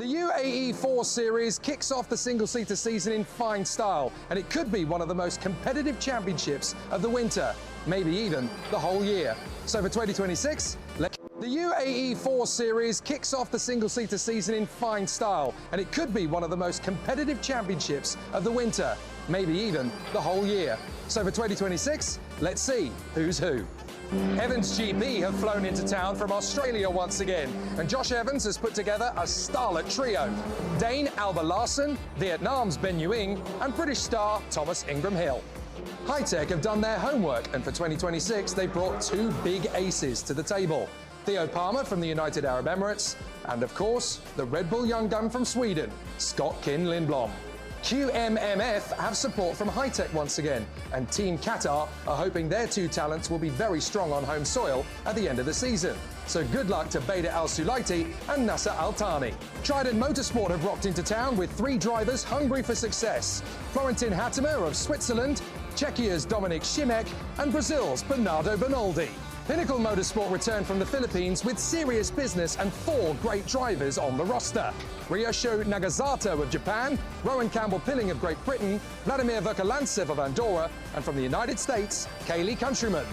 The UAE4 series kicks off the single-seater season in fine style, and it could be one of the most competitive championships of the winter, maybe even the whole year. So for 2026, the UAE4 series kicks off the single-seater season in fine style, and it could be one of the most competitive championships of the winter, maybe even the whole year. So for 2026, let's see who's who. Evans GP have flown into town from Australia once again, and Josh Evans has put together a starlet trio. Dane Alba Larson, Vietnam's Ben Nguyen, and British star Thomas Ingram Hill. High-Tech have done their homework, and for 2026 they brought two big aces to the table. Theo Palmer from the United Arab Emirates, and of course, the Red Bull young gun from Sweden, Scott Kinn Lindblom. QMMF have support from High-Tech once again, and Team Qatar are hoping their two talents will be very strong on home soil at the end of the season. So good luck to Beda Al Sulaiti and Nasser Al Thani. Trident Motorsport have rocked into town with three drivers hungry for success. Florentin Hattemer of Switzerland, Czechia's Dominik Šimek, and Brazil's Bernardo Bernaldi. Pinnacle Motorsport returned from the Philippines with serious business and four great drivers on the roster. Ryosho Nagasato of Japan, Rowan Campbell-Pilling of Great Britain, Vladimir Verkalantsev of Andorra, and from the United States, Kaylee Countryman.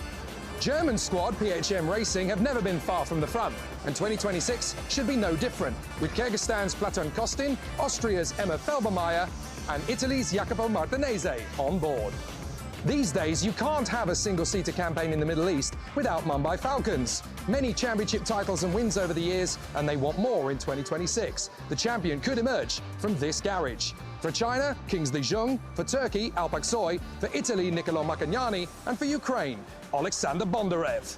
German squad PHM Racing have never been far from the front, and 2026 should be no different, with Kyrgyzstan's Platon Kostin, Austria's Emma Felbermeier, and Italy's Jacopo Martinezzi on board. These days, you can't have a single-seater campaign in the Middle East without Mumbai Falcons. Many championship titles and wins over the years, and they want more in 2026. The champion could emerge from this garage. For China, Kingsley Jung. For Turkey, Alpak Soy. For Italy, Niccolò Macagnani. And for Ukraine, Alexander Bondarev.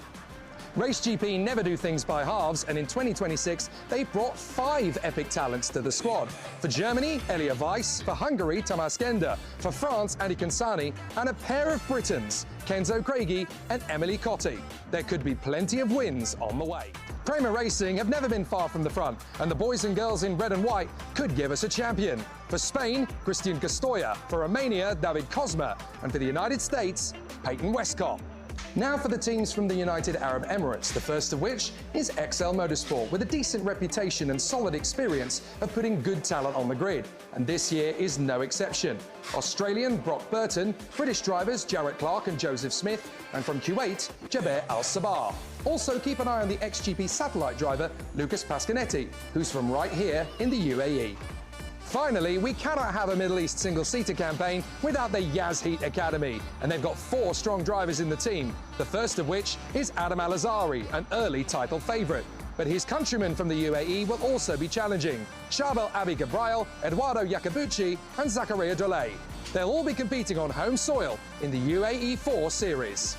Race GP never do things by halves, and in 2026, they brought 5 epic talents to the squad. For Germany, Elia Weiss. For Hungary, Thomas Gender. For France, Andy Kansani. And a pair of Britons, Kenzo Craigie and Emily Cotti. There could be plenty of wins on the way. Prema Racing have never been far from the front, and the boys and girls in red and white could give us a champion. For Spain, Christian Castoya. For Romania, David Kozma. And for the United States, Peyton Westcott. Now for the teams from the United Arab Emirates, the first of which is XL Motorsport, with a decent reputation and solid experience of putting good talent on the grid. And this year is no exception. Australian Brock Burton, British drivers Jarrett Clark and Joseph Smith, and from Kuwait, Jaber Al-Sabah. Also keep an eye on the XGP satellite driver Lucas Pascanetti, who's from right here in the UAE. Finally, we cannot have a Middle East single-seater campaign without the Yas Heat Academy, and they've got 4 strong drivers in the team, the first of which is Adam Al-Azari, an early title favourite. But his countrymen from the UAE will also be challenging: Charbel Abi Gabriel, Eduardo Iacobucci and Zakaria Dole. They'll all be competing on home soil in the UAE4 series.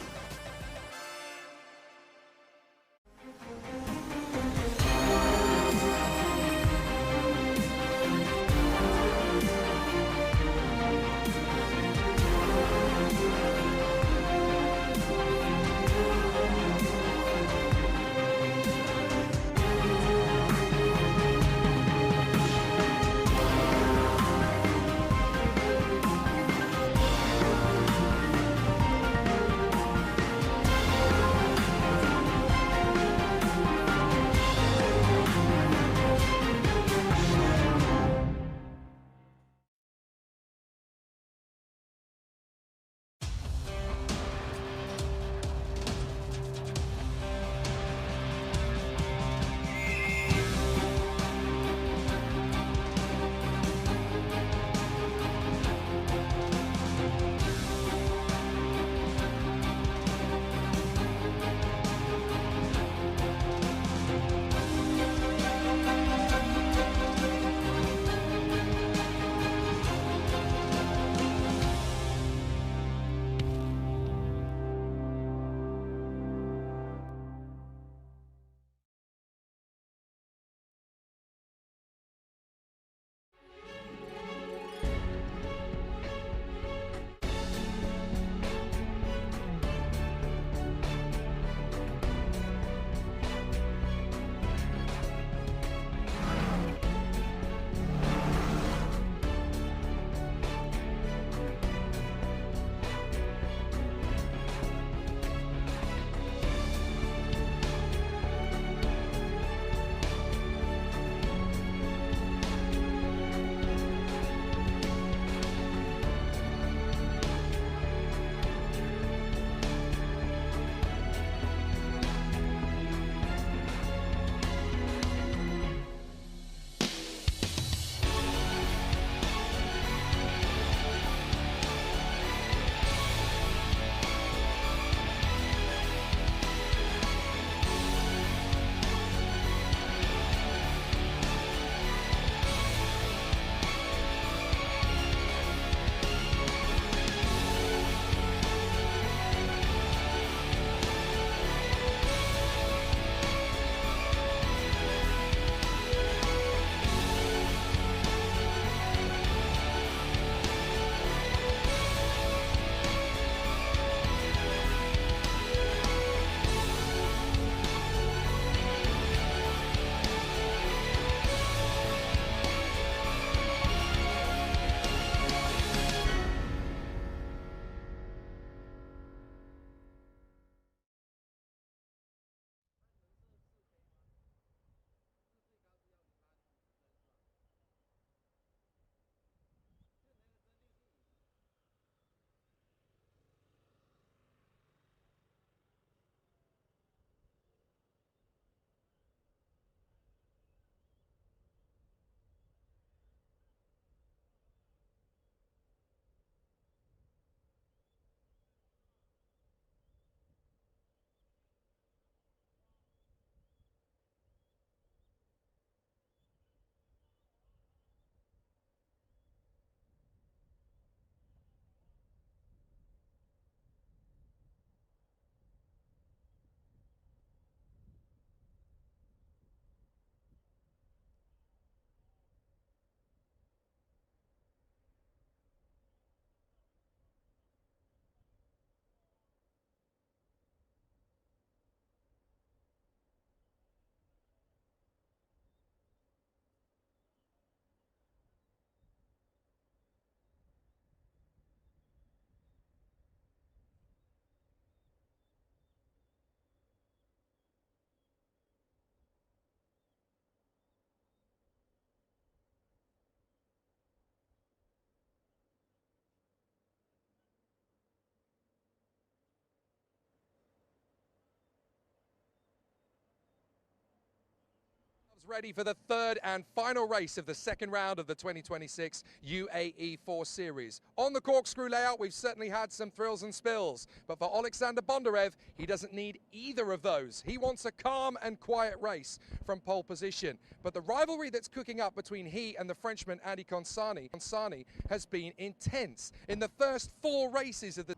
Ready for the third and final race of the second round of the 2026 UAE4 series. On the corkscrew layout, we've certainly had some thrills and spills, but for Alexander Bondarev, he doesn't need either of those. He wants a calm and quiet race from pole position. But the rivalry that's cooking up between he and the Frenchman Andy Consani has been intense. In the first 4 races of the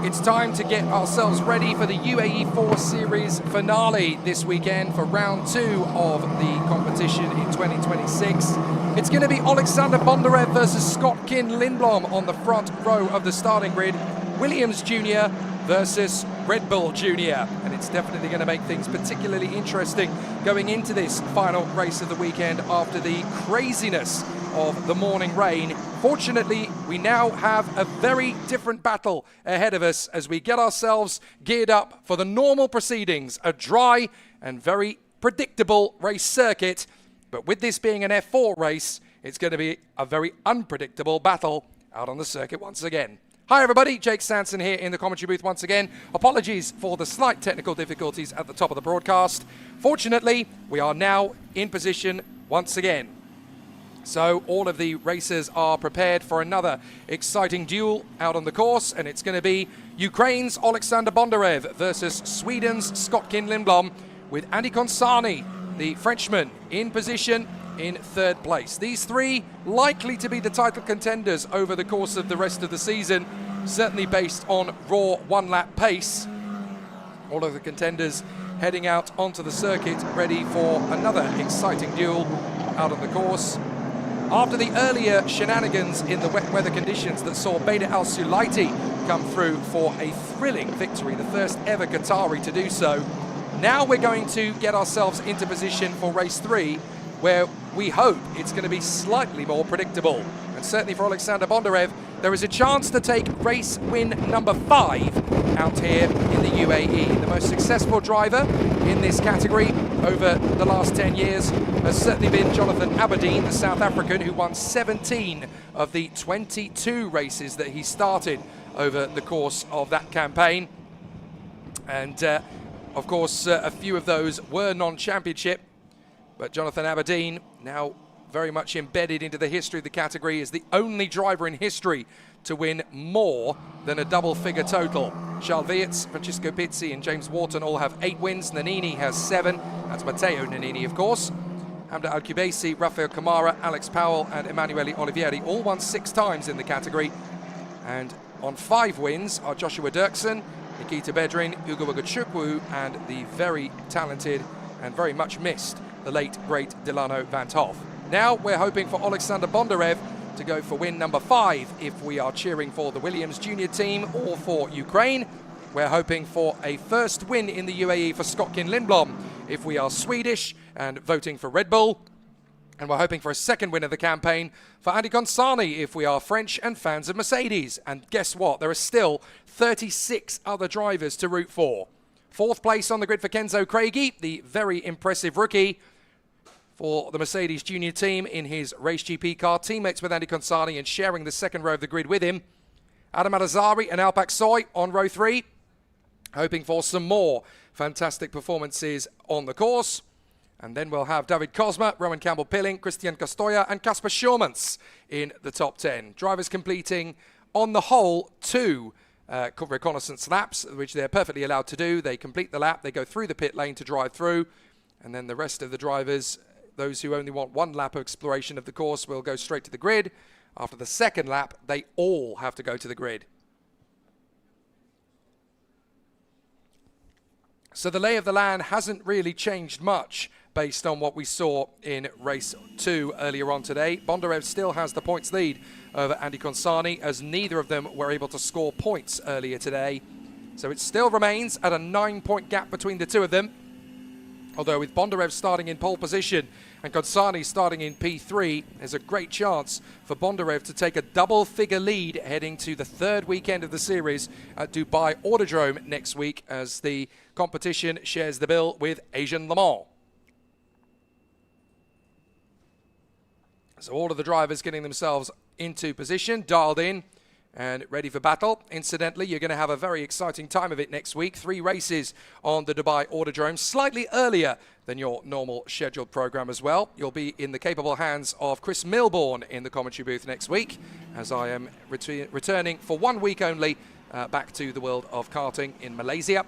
it's time to get ourselves ready for the UAE4 Series finale this weekend for round 2 of the competition in 2026. It's going to be Alexander Bondarev versus Scott Lindblom on the front row of the starting grid. Williams Jr. versus Red Bull Jr. And it's definitely going to make things particularly interesting going into this final race of the weekend after the craziness of the morning rain. Fortunately, we now have a very different battle ahead of us as we get ourselves geared up for the normal proceedings, a dry and very predictable race circuit. But with this being an F4 race, it's going to be a very unpredictable battle out on the circuit once again. Hi everybody, Jake Sanson here in the commentary booth once again. Apologies for the slight technical difficulties at the top of the broadcast. Fortunately, we are now in position once again. So all of the racers are prepared for another exciting duel out on the course, and it's going to be Ukraine's Alexander Bondarev versus Sweden's Scott Lindblom, with Andy Consani, the Frenchman, in position in third place. These three likely to be the title contenders over the course of the rest of the season, certainly based on raw one-lap pace. All of the contenders heading out onto the circuit, ready for another exciting duel out on the course. After the earlier shenanigans in the wet weather conditions that saw Beda Al Sulaiti come through for a thrilling victory, the first ever Qatari to do so, now we're going to get ourselves into position for race 3, where we hope it's going to be slightly more predictable. And certainly for Alexander Bondarev, there is a chance to take race win number 5 out here in the UAE. The most successful driver in this category over the last 10 years has certainly been Jonathan Aberdeen, the South African, who won 17 of the 22 races that he started over the course of that campaign. And of course, a few of those were non-championship. But Jonathan Aberdeen, now very much embedded into the history of the category, is the only driver in history to win more than a double-figure total. Charles Weerts, Francisco Pizzi and James Wharton all have 8 wins. Nannini has 7. That's Matteo Nannini, of course. Hamda Al-Kubaisi, Rafael Kamara, Alex Powell and Emanuele Olivieri all won 6 times in the category. And on 5 wins are Joshua Dirksen, Nikita Bedrin, Ugo Ugochukwu and the very talented and very much missed the late, great Delano Van 't Hoff. Now we're hoping for Alexander Bondarev to go for win number 5 if we are cheering for the Williams Junior team or for Ukraine. We're hoping for a first win in the UAE for Scott Lindblom if we are Swedish and voting for Red Bull. And we're hoping for a second win of the campaign for Andy Consani if we are French and fans of Mercedes. And guess what? There are still 36 other drivers to root for. 4th place on the grid for Kenzo Craigie, the very impressive rookie for the Mercedes Junior team in his Race GP car, teammates with Andy Consani and sharing the second row of the grid with him. Adam Adazari and Alpak Soy on row 3, hoping for some more fantastic performances on the course. And then we'll have David Kozma, Roman Campbell-Pilling, Christian Castoya and Kasper Schurmans in the top 10. Drivers completing, on the whole, 2 reconnaissance laps, which they're perfectly allowed to do. They complete the lap, they go through the pit lane to drive through, and then the rest of the drivers, those who only want 1 lap of exploration of the course, will go straight to the grid. After the second lap, they all have to go to the grid. So the lay of the land hasn't really changed much based on what we saw in race 2 earlier on today. Bondarev still has the points lead over Andy Consani, as neither of them were able to score points earlier today. So it still remains at a 9-point gap between the two of them. Although with Bondarev starting in pole position and Consani starting in P3, there's a great chance for Bondarev to take a double-figure lead heading to the 3rd weekend of the series at Dubai Autodrome next week, as the competition shares the bill with Asian Le Mans. So all of the drivers getting themselves into position, dialed in and ready for battle. Incidentally, you're going to have a very exciting time of it next week. 3 races on the Dubai Autodrome, slightly earlier than your normal scheduled program as well. You'll be in the capable hands of Chris Milbourne in the commentary booth next week, as I am returning for 1 week only back to the world of karting in Malaysia.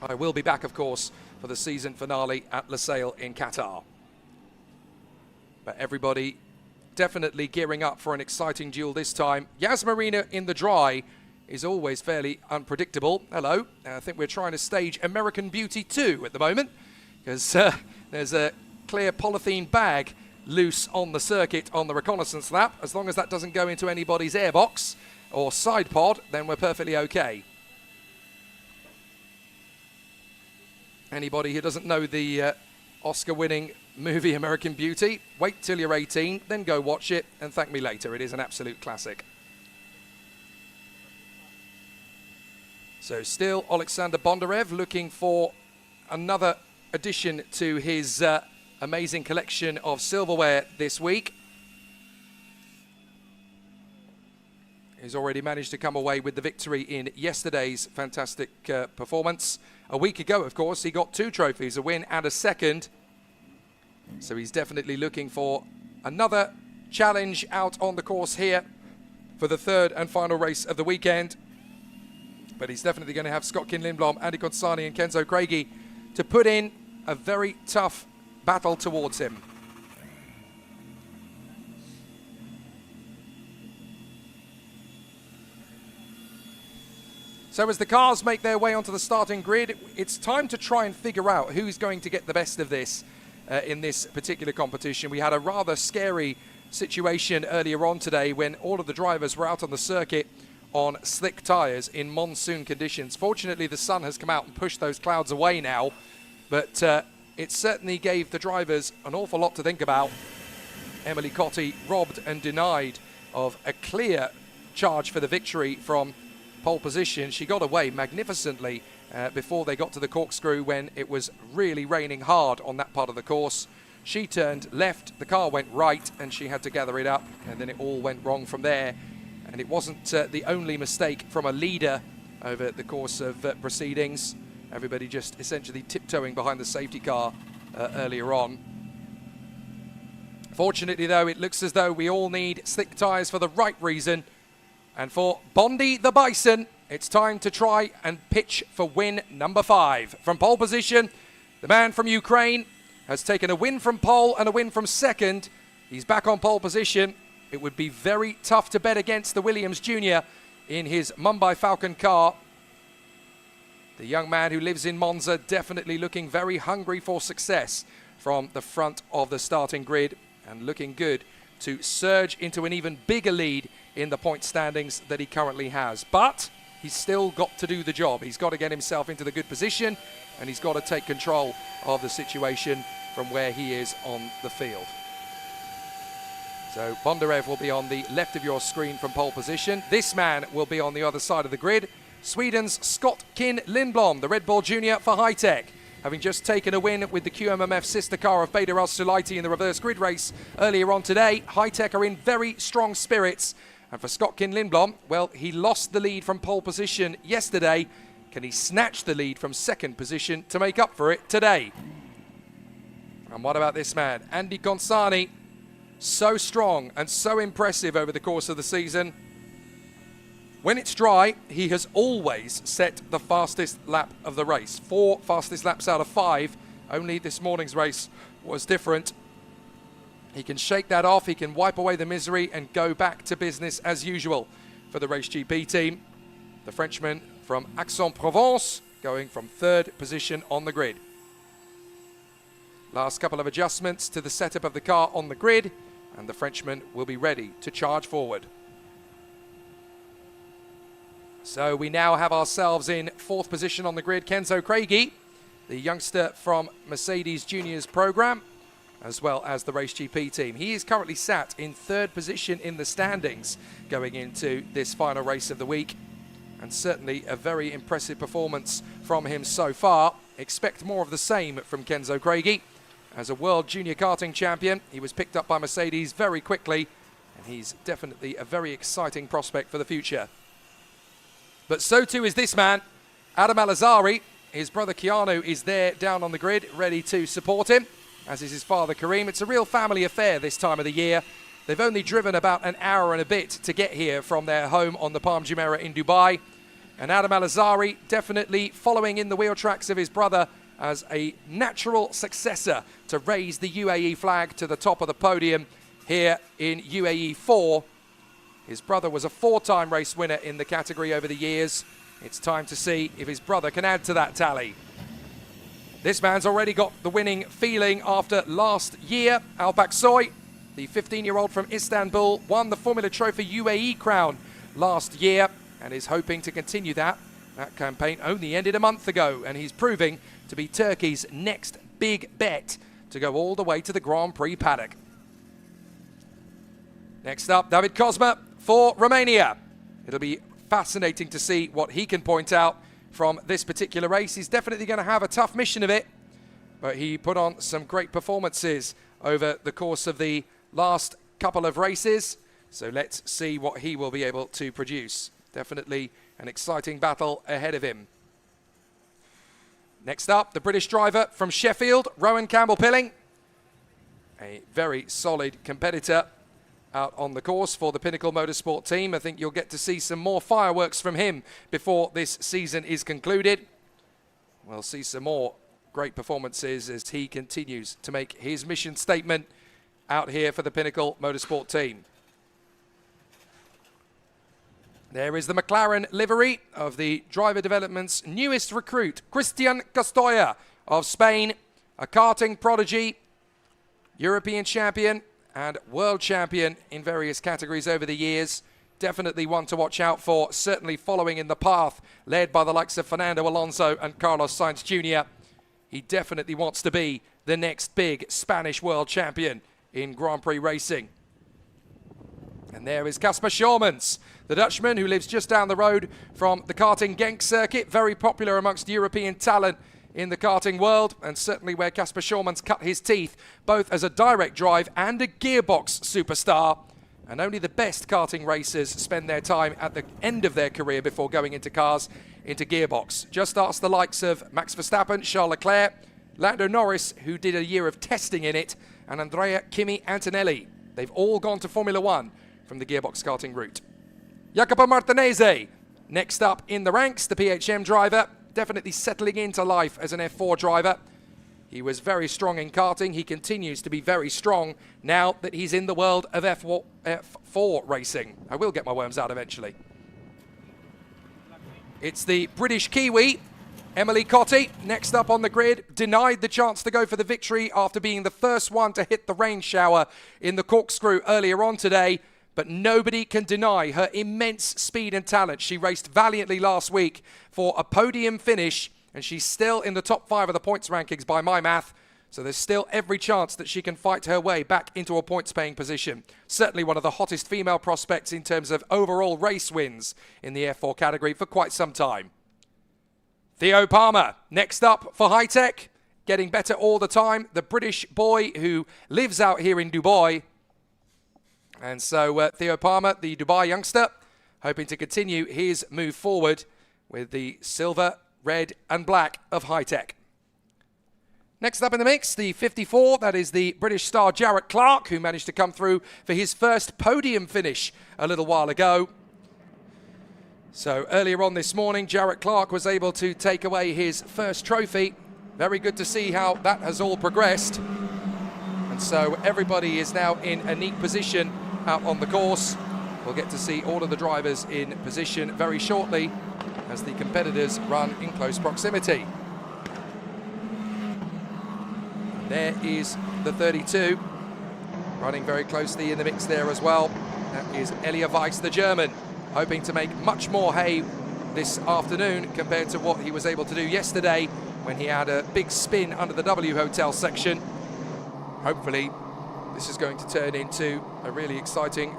I will be back, of course, for the season finale at Lusail in Qatar. But everybody definitely gearing up for an exciting duel this time. Yas Marina in the dry is always fairly unpredictable. Hello. I think we're trying to stage American Beauty 2 at the moment, because there's a clear polythene bag loose on the circuit on the reconnaissance lap. As long as that doesn't go into anybody's airbox or side pod, then we're perfectly okay. Anybody who doesn't know the Oscar-winning movie American Beauty, wait till you're 18, then go watch it and thank me later. It is an absolute classic. So still Alexander Bondarev looking for another addition to his amazing collection of silverware this week. He's already managed to come away with the victory in yesterday's fantastic performance. A week ago, of course, he got 2 trophies, a win and a second. So he's definitely looking for another challenge out on the course here for the 3rd and final race of the weekend. But he's definitely going to have Scott Lindblom, Andy Consani and Kenzo Craigie to put in a very tough battle towards him. So as the cars make their way onto the starting grid, it's time to try and figure out who's going to get the best of this in this particular competition. We had a rather scary situation earlier on today when all of the drivers were out on the circuit on slick tyres in monsoon conditions. Fortunately, the sun has come out and pushed those clouds away now, but it certainly gave the drivers an awful lot to think about. Emily Cotti robbed and denied of a clear charge for the victory from pole position. She got away magnificently before they got to the corkscrew when it was really raining hard on that part of the course. She turned left, the car went right, and she had to gather it up, and then it all went wrong from there. And it wasn't the only mistake from a leader over the course of proceedings. Everybody just essentially tiptoeing behind the safety car earlier on. Fortunately, though, it looks as though we all need slick tyres for the right reason. And for Bondi the Bison, it's time to try and pitch for win number 5. From pole position, the man from Ukraine has taken a win from pole and a win from second. He's back on pole position. It would be very tough to bet against the Williams Jr. in his Mumbai Falcon car. The young man who lives in Monza definitely looking very hungry for success from the front of the starting grid and looking good to surge into an even bigger lead in the point standings that he currently has. But he's still got to do the job. He's got to get himself into the good position, and he's got to take control of the situation from where he is on the field. So Bondarev will be on the left of your screen from pole position. This man will be on the other side of the grid. Sweden's Scott Lindblom, the Red Bull Junior for High-Tech, having just taken a win with the QMMF sister car of Beta Sulite in the reverse grid race earlier on today. High-Tech are in very strong spirits. And for Scott Lindblom, well, he lost the lead from pole position yesterday. Can he snatch the lead from second position to make up for it today? And what about this man, Andy Consani? So strong and so impressive over the course of the season. When it's dry, he has always set the fastest lap of the race. 4 fastest laps out of 5. Only this morning's race was different. He can shake that off, he can wipe away the misery and go back to business as usual for the Race GP team. The Frenchman from Aix-en-Provence going from 3rd position on the grid. Last couple of adjustments to the setup of the car on the grid, and the Frenchman will be ready to charge forward. So we now have ourselves in 4th position on the grid, Kenzo Craigie, the youngster from Mercedes Juniors program, as well as the Race GP team. He is currently sat in 3rd position in the standings going into this final race of the week, and certainly a very impressive performance from him so far. Expect more of the same from Kenzo Craigie. As a World Junior Karting Champion, he was picked up by Mercedes very quickly, and he's definitely a very exciting prospect for the future. But so too is this man, Adam Alazari. His brother Keanu is there down on the grid, ready to support him, as is his father Kareem. It's a real family affair this time of the year. They've only driven about an hour and a bit to get here from their home on the Palm Jumeirah in Dubai. And Adam Alazari definitely following in the wheel tracks of his brother as a natural successor to raise the UAE flag to the top of the podium here in UAE4. His brother was a 4-time race winner in the category over the years. It's time to see if his brother can add to that tally. This man's already got the winning feeling after last year. Alpak Soy, the 15-year-old from Istanbul, won the Formula Trophy UAE crown last year and is hoping to continue that. That campaign only ended a month ago, and he's proving to be Turkey's next big bet to go all the way to the Grand Prix paddock. Next up, David Kozma for Romania. It'll be fascinating to see what he can point out from this particular race. He's definitely going to have a tough mission of it, but he put on some great performances over the course of the last couple of races. So let's see what he will be able to produce. Definitely an exciting battle ahead of him. Next up, the British driver from Sheffield, Rowan Campbell-Pilling. A very solid competitor out on the course for the Pinnacle Motorsport team. I think you'll get to see some more fireworks from him before this season is concluded. We'll see some more great performances as he continues to make his mission statement out here for the Pinnacle Motorsport team. There is the McLaren livery of the driver development's newest recruit, Christian Castoya of Spain, a karting prodigy, European champion and world champion in various categories over the years. Definitely one to watch out for, certainly following in the path led by the likes of Fernando Alonso and Carlos Sainz Jr. He definitely wants to be the next big Spanish world champion in Grand Prix racing. And there is Casper Schormans, the Dutchman who lives just down the road from the karting Genk circuit, very popular amongst European talent in the karting world, and certainly where Casper Schormans cut his teeth, both as a direct drive and a gearbox superstar. And only the best karting racers spend their time at the end of their career before going into cars, into gearbox. Just ask the likes of Max Verstappen, Charles Leclerc, Lando Norris, who did a year of testing in it, and Andrea Kimi Antonelli. They've all gone to Formula One from the gearbox karting route. Jacopo Martinez, next up in the ranks, the PHM driver, definitely settling into life as an F4 driver. He was very strong in karting. He continues to be very strong now that he's in the world of F4 racing. I will get my worms out eventually. It's the British Kiwi, Emily Cotty, next up on the grid, denied the chance to go for the victory after being the first one to hit the rain shower in the corkscrew earlier on today. But nobody can deny her immense speed and talent. She raced valiantly last week for a podium finish, and she's still in the top 5 of the points rankings by my math. So there's still every chance that she can fight her way back into a points-paying position. Certainly one of the hottest female prospects in terms of overall race wins in the F4 category for quite some time. Theo Palmer, next up for High Tech, getting better all the time. The British boy who lives out here in Dubai. And so Theo Palmer, the Dubai youngster, hoping to continue his move forward with the silver, red and black of High Tech. Next up in the mix, the 54, that is the British star Jarrett Clark, who managed to come through for his first podium finish a little while ago. So earlier on this morning, Jarrett Clark was able to take away his first trophy. Very good to see how that has all progressed. And so everybody is now in a neat position out on the course. We'll get to see all of the drivers in position very shortly as the competitors run in close proximity. And there is the 32, running very closely in the mix there as well. That is Elia Weiss, the German, hoping to make much more hay this afternoon compared to what he was able to do yesterday when he had a big spin under the W Hotel section. Hopefully this is going to turn into a really exciting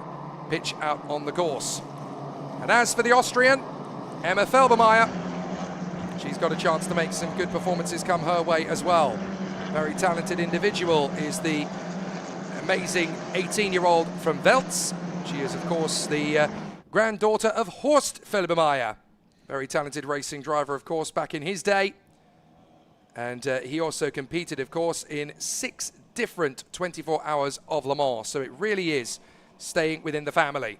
pitch out on the course. And as for the Austrian, Emma Felbermeier, she's got a chance to make some good performances come her way as well. Very talented individual is the amazing 18-year-old from Velts. She is, of course, the granddaughter of Horst Felbermeier. Very talented racing driver, of course, back in his day. And he also competed, of course, in 6 different 24 hours of Le Mans. So it really is staying within the family.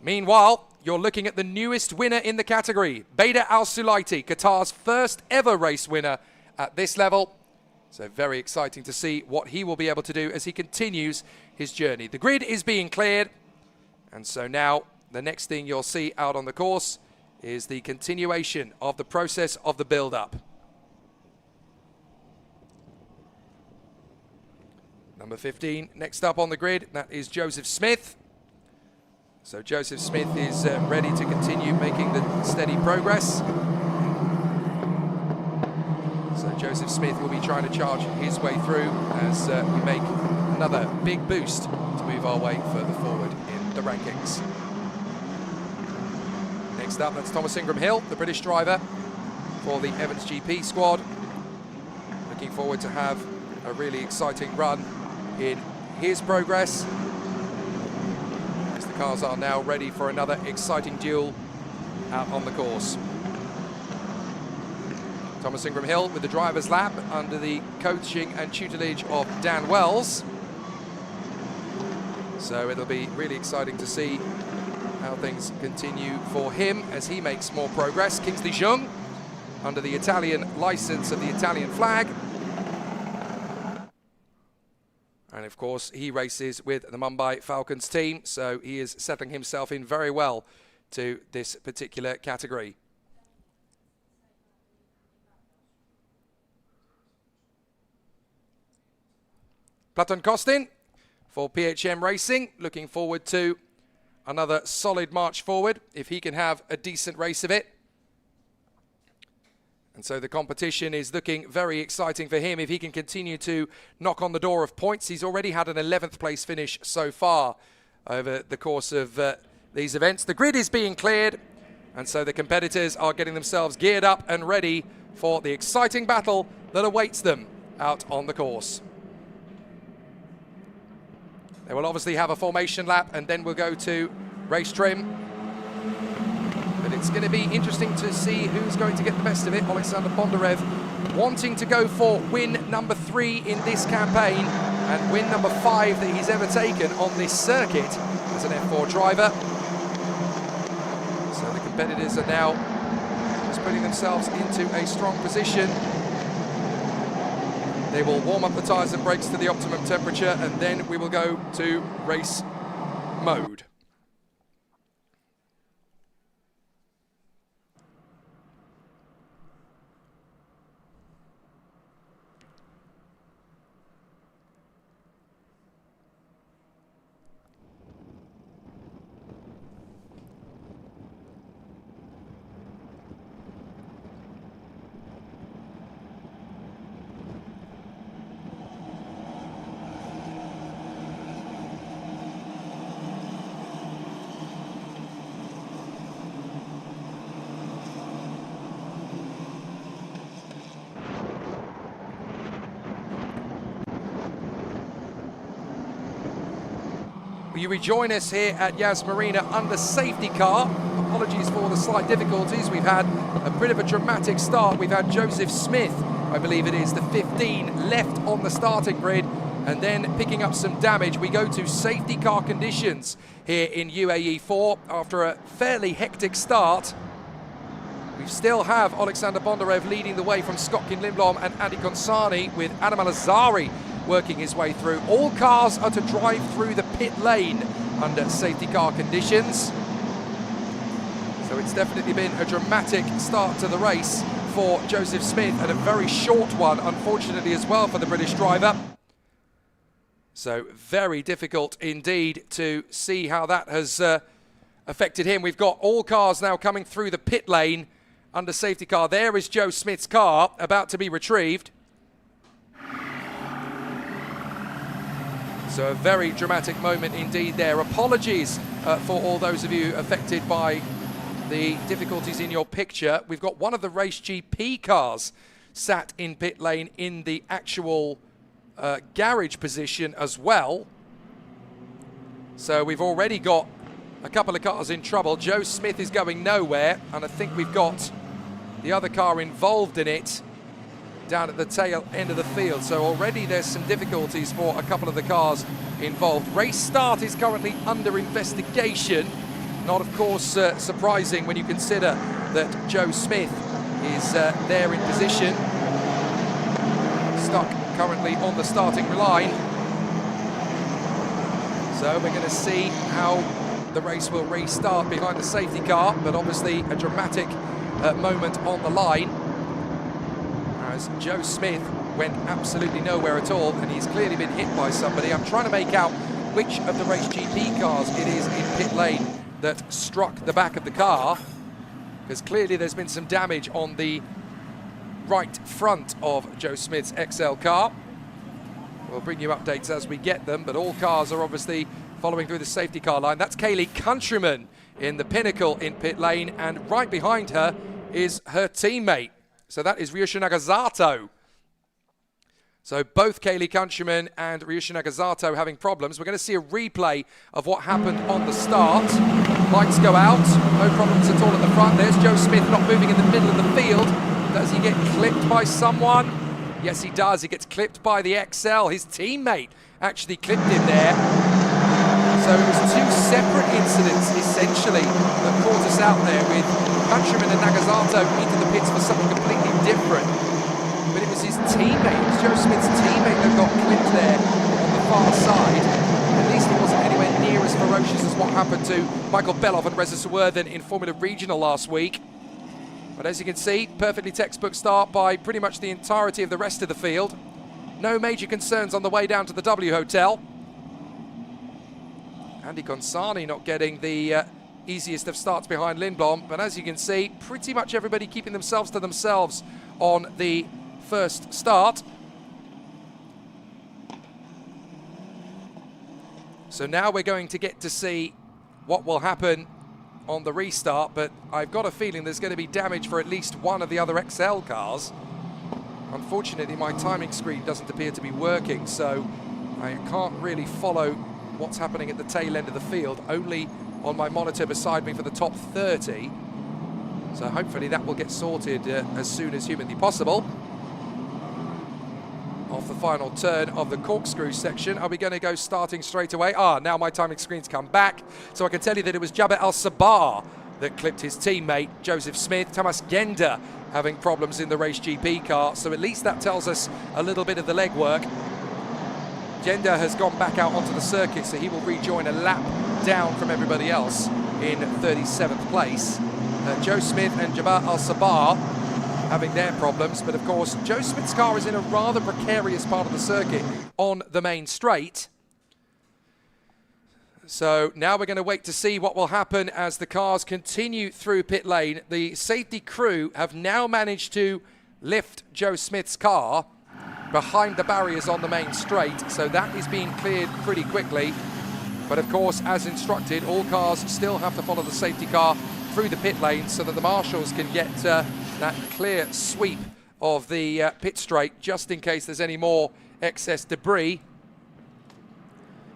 Meanwhile, you're looking at the newest winner in the category, Bader Al-Sulaiti, Qatar's first ever race winner at this level. So very exciting to see what he will be able to do as he continues his journey. The grid is being cleared, And so now the next thing you'll see out on the course is the continuation of the process of the build-up. Number 15 next up on the grid, that is Joseph Smith. So Joseph Smith is ready to continue making the steady progress. So Joseph Smith will be trying to charge his way through as we make another big boost to move our way further forward in the rankings. Next up, that's Thomas Ingram Hill, the British driver for the Evans GP squad. Looking forward to have a really exciting run in his progress, as the cars are now ready for another exciting duel out on the course. Thomas Ingram Hill with the driver's lap under the coaching and tutelage of Dan Wells. So it'll be really exciting to see how things continue for him as he makes more progress. Kingsley Jung under the Italian license of the Italian flag. And of course, he races with the Mumbai Falcons team, so he is settling himself in very well to this particular category. Platon Kostin for PHM Racing, looking forward to another solid march forward if he can have a decent race of it. And so the competition is looking very exciting for him if he can continue to knock on the door of points. He's already had an 11th place finish so far over the course of these events. The grid is being cleared, and so the competitors are getting themselves geared up and ready for the exciting battle that awaits them out on the course. They will obviously have a formation lap, and then we'll go to race trim. But it's going to be interesting to see who's going to get the best of it. Alexander Bondarev wanting to go for win number 3 in this campaign and win number 5 that he's ever taken on this circuit as an F4 driver. So the competitors are now just putting themselves into a strong position. They will warm up the tyres and brakes to the optimum temperature, and then we will go to race mode. You rejoin us here at Yas Marina under safety car. Apologies for the slight difficulties. We've had a bit of a dramatic start. We've had Joseph Smith, I believe it is, the 15, left on the starting grid and then picking up some damage. We go to safety car conditions here in UAE4 after a fairly hectic start. We still have Alexander Bondarev leading the way from Scott Lindblom and Andy Consani, with Adam Al-Azari working his way through. All cars are to drive through the pit lane under safety car conditions. So it's definitely been a dramatic start to the race for Joseph Smith, and a very short one, unfortunately, as well for the British driver. So very difficult indeed to see how that has affected him. We've got all cars now coming through the pit lane under safety car. There is Joe Smith's car about to be retrieved. So a very dramatic moment indeed there. Apologies for all those of you affected by the difficulties in your picture. We've got one of the Race GP cars sat in pit lane in the actual garage position as well. So we've already got a couple of cars in trouble. Joe Smith is going nowhere, and I think we've got the other car involved in it down at the tail end of the field. So already there's some difficulties for a couple of the cars involved. Race start is currently under investigation. Not, of course, surprising when you consider that Joe Smith is there in position, stuck currently on the starting line. So we're going to see how the race will restart behind the safety car, but obviously a dramatic moment on the line as Joe Smith went absolutely nowhere at all, and he's clearly been hit by somebody. I'm trying to make out which of the race GP cars it is in pit lane that struck the back of the car, because clearly there's been some damage on the right front of Joe Smith's XL car. We'll bring you updates as we get them, but all cars are obviously following through the safety car line. That's Kaylee Countryman in the pinnacle in pit lane, and right behind her is her teammate. So that is Ryusha Nagasato. So both Kaylee Countryman and Ryusha Nagasato having problems. We're going to see a replay of what happened on the start. Lights go out, no problems at all at the front. There's Joe Smith not moving in the middle of the field. Does he get clipped by someone? Yes, he does. He gets clipped by the XL. His teammate actually clipped him there. So it was two separate incidents, essentially, that caught us out there, with Countryman and Nagasato into the pits for something completely different. But it was his teammate, it was Joe Smith's teammate, that got clipped there on the far side. At least it wasn't anywhere near as ferocious as what happened to Michael Belov and Reza Suwerden in Formula Regional last week. But as you can see, perfectly textbook start by pretty much the entirety of the rest of the field. No major concerns on the way down to the W Hotel. Andy Consani not getting the easiest of starts behind Lindblom, but as you can see, pretty much everybody keeping themselves to themselves on the first start. So now we're going to get to see what will happen on the restart, but I've got a feeling there's going to be damage for at least one of the other XL cars. Unfortunately, my timing screen doesn't appear to be working, so I can't really follow what's happening at the tail end of the field, only on my monitor beside me for the top 30. So hopefully that will get sorted as soon as humanly possible. Off the final turn of the corkscrew section, are we going to go starting straight away? Now my timing screen's come back, so I can tell you that it was Jabir Al-Sabah that clipped his teammate, Joseph Smith. Thomas Gender having problems in the race GP car, so at least that tells us a little bit of the legwork. Gender has gone back out onto the circuit, so he will rejoin a lap down from everybody else in 37th place. Joe Smith and Jabir Al-Sabah having their problems, but of course Joe Smith's car is in a rather precarious part of the circuit on the main straight. So now we're going to wait to see what will happen as the cars continue through pit lane. The safety crew have now managed to lift Joe Smith's car behind the barriers on the main straight, so that is being cleared pretty quickly. But of course, as instructed, all cars still have to follow the safety car through the pit lane so that the marshals can get that clear sweep of the pit straight, just in case there's any more excess debris.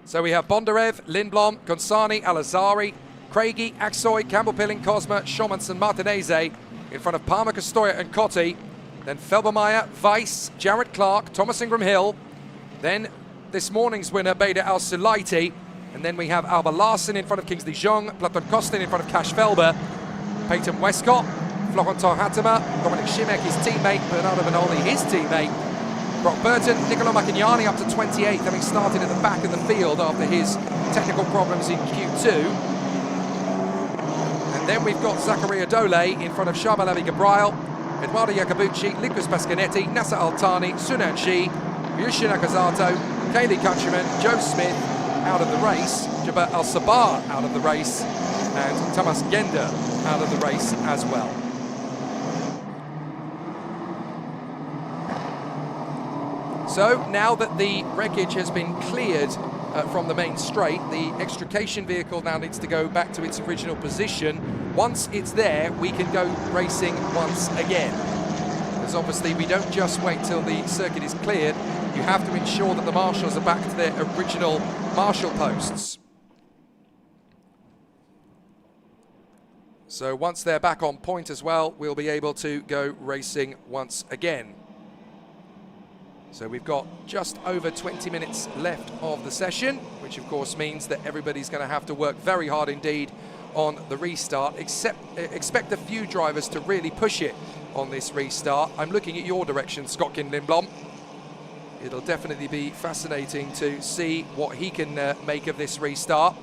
So we have Bondarev, Lindblom, Consani, Al-Azhari, Craigie, Aksoy, Campbell-Pilling, Cosma, Schomanson, Martinez in front of Palmer, Castoya and Cotti. Then Felbermeyer, Weiss, Jarrett Clark, Thomas Ingram Hill. Then this morning's winner, Bader Al-Sulaiti. And then we have Alba Larsen in front of Kingsley Zhong, Platon Kostin in front of Cash Felber, Peyton Westcott, Florentin Hattemer, Dominic Šimek, his teammate, Bernardo Benoli, his teammate, Brock Burton, Niccolo Macchignani up to 28th, having started at the back of the field after his technical problems in Q2. And then we've got Zaccaria Dole in front of Shahbal Ali Gabriel, Eduardo Iacobucci, Likus Pascanetti, Nasser Al-Thani, Sunan Shi, Ryusha Nagasato, Kaylee Countryman, Joe Smith out of the race, Jabir Al-Sabah out of the race, and Thomas Gender out of the race as well. So now that the wreckage has been cleared from the main straight, the extrication vehicle now needs to go back to its original position. Once it's there, we can go racing once again. Because obviously we don't just wait till the circuit is cleared, you have to ensure that the marshals are back to their original marshal posts. So once they're back on point as well, we'll be able to go racing once again. So we've got just over 20 minutes left of the session, which of course means that everybody's going to have to work very hard indeed on the restart. Expect a few drivers to really push it on this restart. I'm looking at your direction, Scotkin Lindblom. It'll definitely be fascinating to see what he can make of this restart.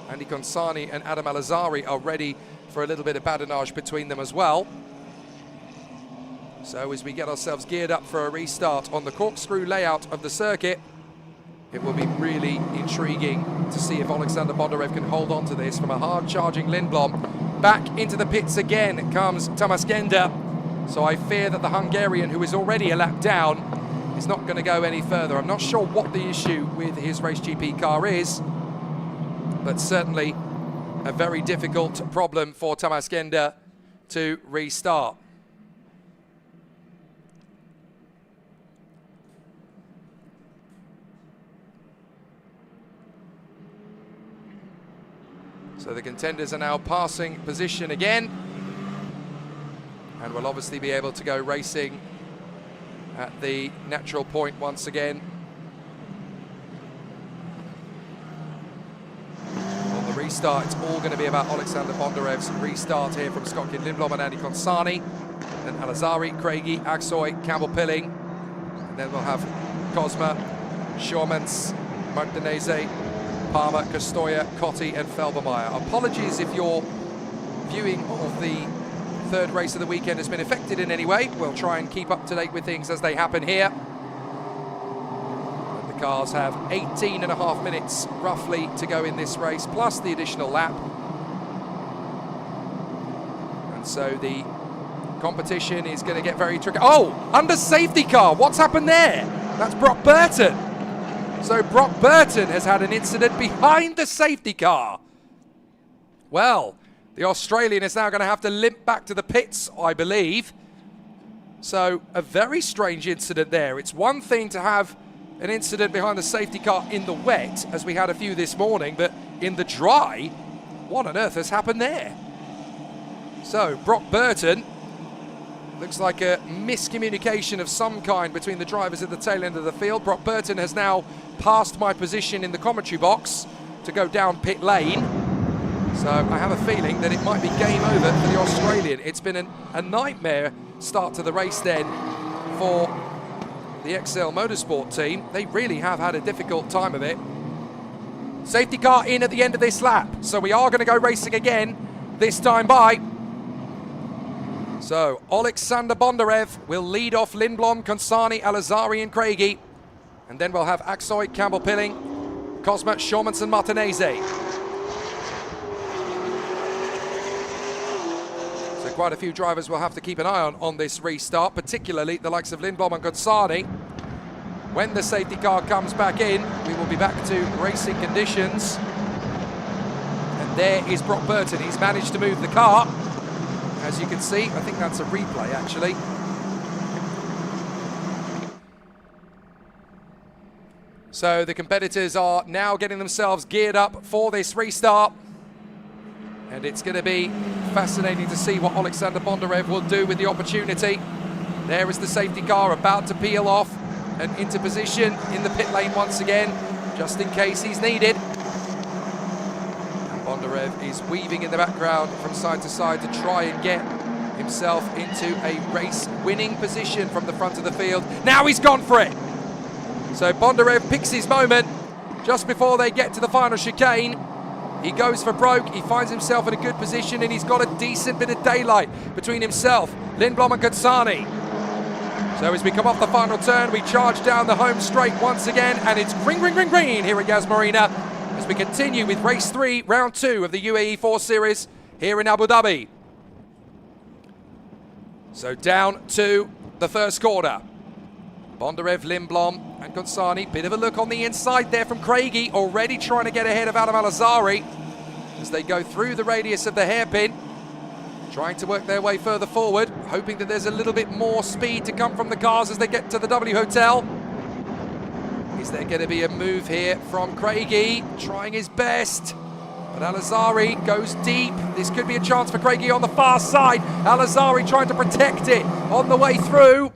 Andy Consani and Adam Al-Azhari are ready for a little bit of badinage between them as well. So as we get ourselves geared up for a restart on the corkscrew layout of the circuit, it will be really intriguing to see if Alexander Bondarev can hold on to this from a hard-charging Lindblom. Back into the pits again comes Tamás Genda. So I fear that the Hungarian, who is already a lap down, is not going to go any further. I'm not sure what the issue with his Race GP car is, but certainly a very difficult problem for Tamás Genda to restart. So the contenders are now passing position again, and will obviously be able to go racing at the natural point once again. On the restart, it's all going to be about Alexander Bondarev's restart here from Scott Lindblom and Andy Consani, then Al-Azhari, Craigie, Aksoy, Campbell-Pilling, and then we'll have Cosma, Schormans, Martinez, Palmer, Castoya, Cotti and Felbermeyer. Apologies if your viewing of the third race of the weekend has been affected in any way. We'll try and keep up to date with things as they happen here. And the cars have 18.5 minutes roughly to go in this race, plus the additional lap. And so the competition is going to get very tricky. Oh, under safety car, what's happened there? That's Brock Burton. So Brock Burton has had an incident behind the safety car. Well, the Australian is now going to have to limp back to the pits, I believe. So a very strange incident there. It's one thing to have an incident behind the safety car in the wet, as we had a few this morning, but in the dry, what on earth has happened there? So Brock Burton, looks like a miscommunication of some kind between the drivers at the tail end of the field. Brock Burton has now passed my position in the commentary box to go down pit lane. So I have a feeling that it might be game over for the Australian. It's been a nightmare start to the race then for the XL Motorsport team. They really have had a difficult time of it. Safety car in at the end of this lap. So we are going to go racing again, this time by. So Alexander Bondarev will lead off Lindblom, Consani, Al-Azhari and Craigie. And then we'll have Aksoy, Campbell-Pilling, Cosma, Schormans and Martinez. So quite a few drivers will have to keep an eye on this restart, particularly the likes of Lindblom and Consani. When the safety car comes back in, we will be back to racing conditions. And there is Brock Burton. He's managed to move the car. As you can see, I think that's a replay actually. So the competitors are now getting themselves geared up for this restart. And it's going to be fascinating to see what Alexander Bondarev will do with the opportunity. There is the safety car about to peel off and into position in the pit lane once again, just in case he's needed. Bondarev is weaving in the background from side to side to try and get himself into a race-winning position from the front of the field. Now he's gone for it. So Bondarev picks his moment just before they get to the final chicane. He goes for broke, he finds himself in a good position, and he's got a decent bit of daylight between himself, Lindblom and Consani. So as we come off the final turn, we charge down the home straight once again, and it's green, green, green, green here at Yas Marina, as we continue with race 3, round 2 of the UAE4 series here in Abu Dhabi. So down to the first corner. Bondarev, Lindblom and Consani. Bit of a look on the inside there from Craigie, already trying to get ahead of Adam Al-Azhari as they go through the radius of the hairpin, trying to work their way further forward, hoping that there's a little bit more speed to come from the cars as they get to the W Hotel. Is there going to be a move here from Craigie, trying his best, but Al-Azhari goes deep. This could be a chance for Craigie on the far side. Al-Azhari trying to protect it on the way through.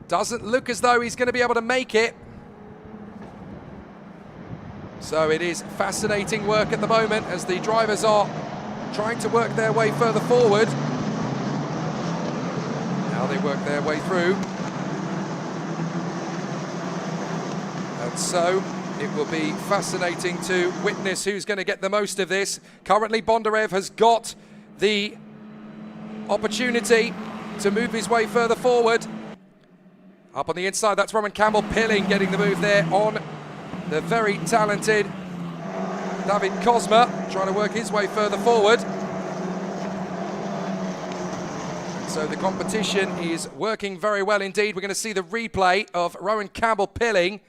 Doesn't look as though he's going to be able to make it. So it is fascinating work at the moment as the drivers are trying to work their way further forward. Now they work their way through. And so It will be fascinating to witness who's going to get the most of this. Currently, Bondarev has got the opportunity to move his way further forward. Up on the inside, that's Rowan Campbell-Pilling getting the move there on the very talented David Kozma, trying to work his way further forward. So the competition is working very well indeed. We're going to see the replay of Rowan Campbell-Pilling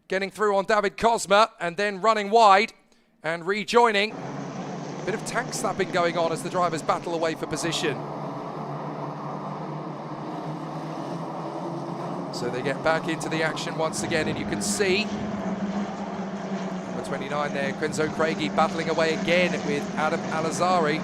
getting through on David Kozma and then running wide and rejoining. A bit of tank slapping going on as the drivers battle away for position. So they get back into the action once again, and you can see number 29 there, Kenzo Craigie, battling away again with Adam Al-Azhari.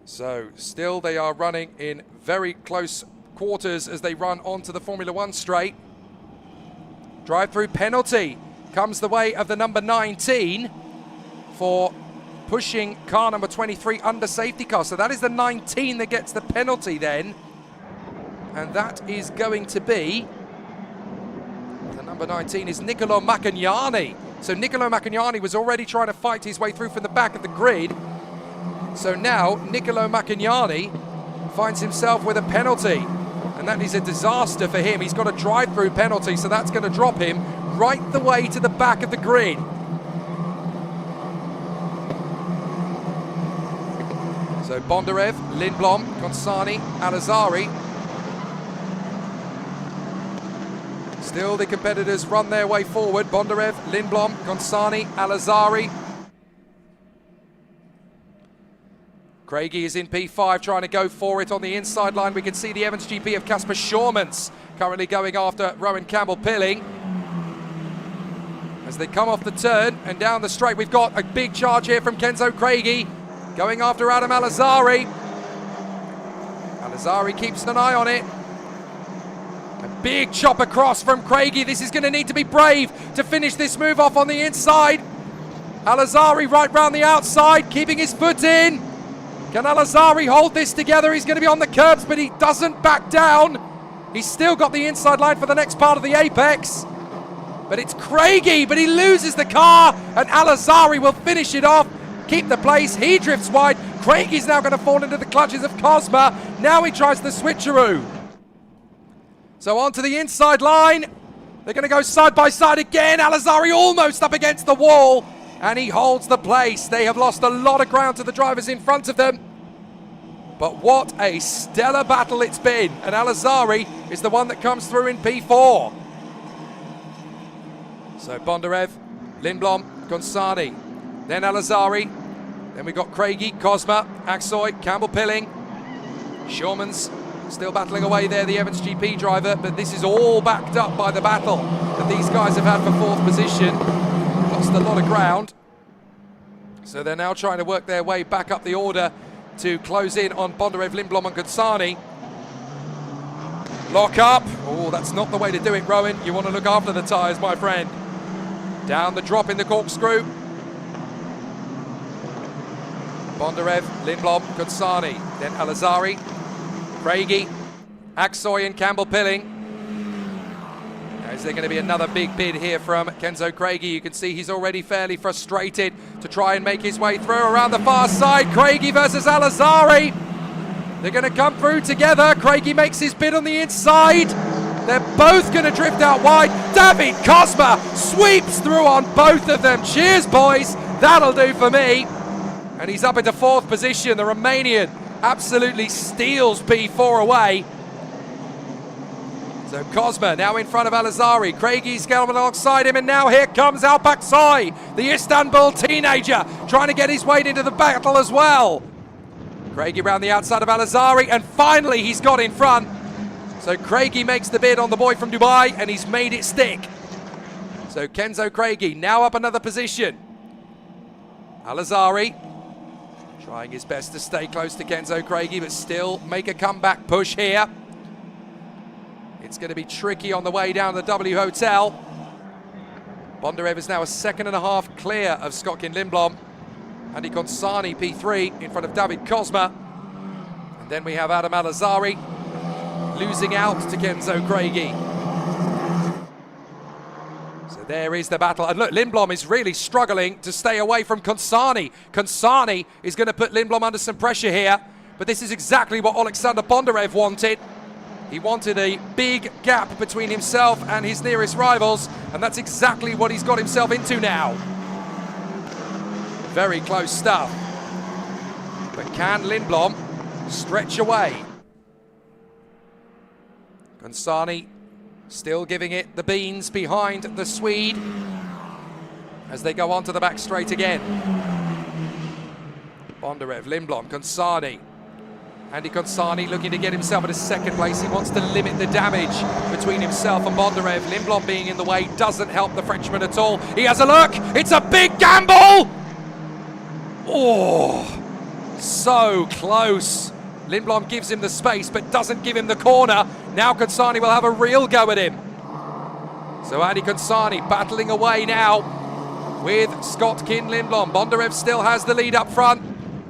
So still they are running in very close quarters as they run onto the Formula One straight. Drive-through penalty comes the way of the number 19 for pushing car number 23 under safety car. So that is the 19 that gets the penalty then. And that is going to be, the number 19 is Nicolo Maccagnani. So Nicolo Maccagnani was already trying to fight his way through from the back of the grid. So now Nicolo Maccagnani finds himself with a penalty. And that is a disaster for him. He's got a drive-through penalty, so that's going to drop him right the way to the back of the grid. So Bondarev, Lindblom, Consani, Al-Azhari. Still the competitors run their way forward. Bondarev, Lindblom, Consani, Al-Azhari. Craigie is in P5 trying to go for it on the inside line. We can see the Evans GP of Casper Schormans currently going after Rowan Campbell-Pilling. As they come off the turn and down the straight, we've got a big charge here from Kenzo Craigie going after Adam Al-Azhari. Al-Azhari keeps an eye on it. A big chop across from Craigie. This is going to need to be brave to finish this move off on the inside. Al-Azhari right round the outside, keeping his foot in. Can Al-Azhari hold this together? He's going to be on the curbs, but he doesn't back down. He's still got the inside line for the next part of the apex. But it's Craigie, but he loses the car, and Al-Azhari will finish it off, keep the place. He drifts wide. Craigie's now going to fall into the clutches of Kozma. Now he tries the switcheroo. So onto the inside line. They're going to go side by side again. Al-Azhari almost up against the wall, and he holds the place. They have lost a lot of ground to the drivers in front of them. But what a stellar battle it's been. And Al-Azhari is the one that comes through in P4. So Bondarev, Lindblom, Consani, then Al-Azhari. Then we've got Craigie, Kozma, Aksoy, Campbell-Pilling. Schormans still battling away there, the Evans GP driver. But this is all backed up by the battle that these guys have had for fourth position. Lost a lot of ground. So they're now trying to work their way back up the order to close in on Bondarev, Lindblom and Consani. Lock up. Oh, that's not the way to do it, Rowan. You want to look after the tyres, my friend. Down the drop in the corkscrew. Bondarev, Lindblom, Consani. Then Al-Azhari, Craigie, Aksoy and Campbell-Pilling. Is there going to be another big bid here from Kenzo Craigie? You can see he's already fairly frustrated to try and make his way through around the far side. Craigie versus Al-Azhari. They're going to come through together. Craigie makes his bid on the inside. They're both going to drift out wide. David Kozma sweeps through on both of them. Cheers, boys. That'll do for me. And he's up into fourth position. The Romanian absolutely steals P4 away. So Kozma now in front of Al-Azhari. Craigie's going alongside him, and now here comes Alpaksoi, the Istanbul teenager, trying to get his way into the battle as well. Craigie round the outside of Al-Azhari, and finally he's got in front. So Craigie makes the bid on the boy from Dubai, and he's made it stick. So Kenzo Craigie now up another position. Al-Azhari trying his best to stay close to Kenzo Craigie, but still make a comeback push here. It's going to be tricky on the way down the W Hotel. Bondarev is now a second and a half clear of Skotkin Lindblom. Andy Consani P3 in front of David Kozma. And then we have Adam Al-Azhari losing out to Kenzo Craigie. there is the battle. And look, Lindblom is really struggling to stay away from Consani. Consani is going to put Lindblom under some pressure here. But this is exactly what Alexander Bondarev wanted. He wanted a big gap between himself and his nearest rivals. And that's exactly what he's got himself into now. Very close stuff. But can Lindblom stretch away? Consani still giving it the beans behind the Swede as they go onto the back straight again. Bondarev, Lindblom, Consani. Andy Consani looking to get himself into second place. He wants to limit the damage between himself and Bondarev. Lindblom being in the way doesn't help the Frenchman at all. He has a look. It's a big gamble. Oh, so close. Lindblom gives him the space but doesn't give him the corner. Now Consani will have a real go at him. So Andy Consani battling away now with Scott Kin Lindblom. Bondarev still has the lead up front,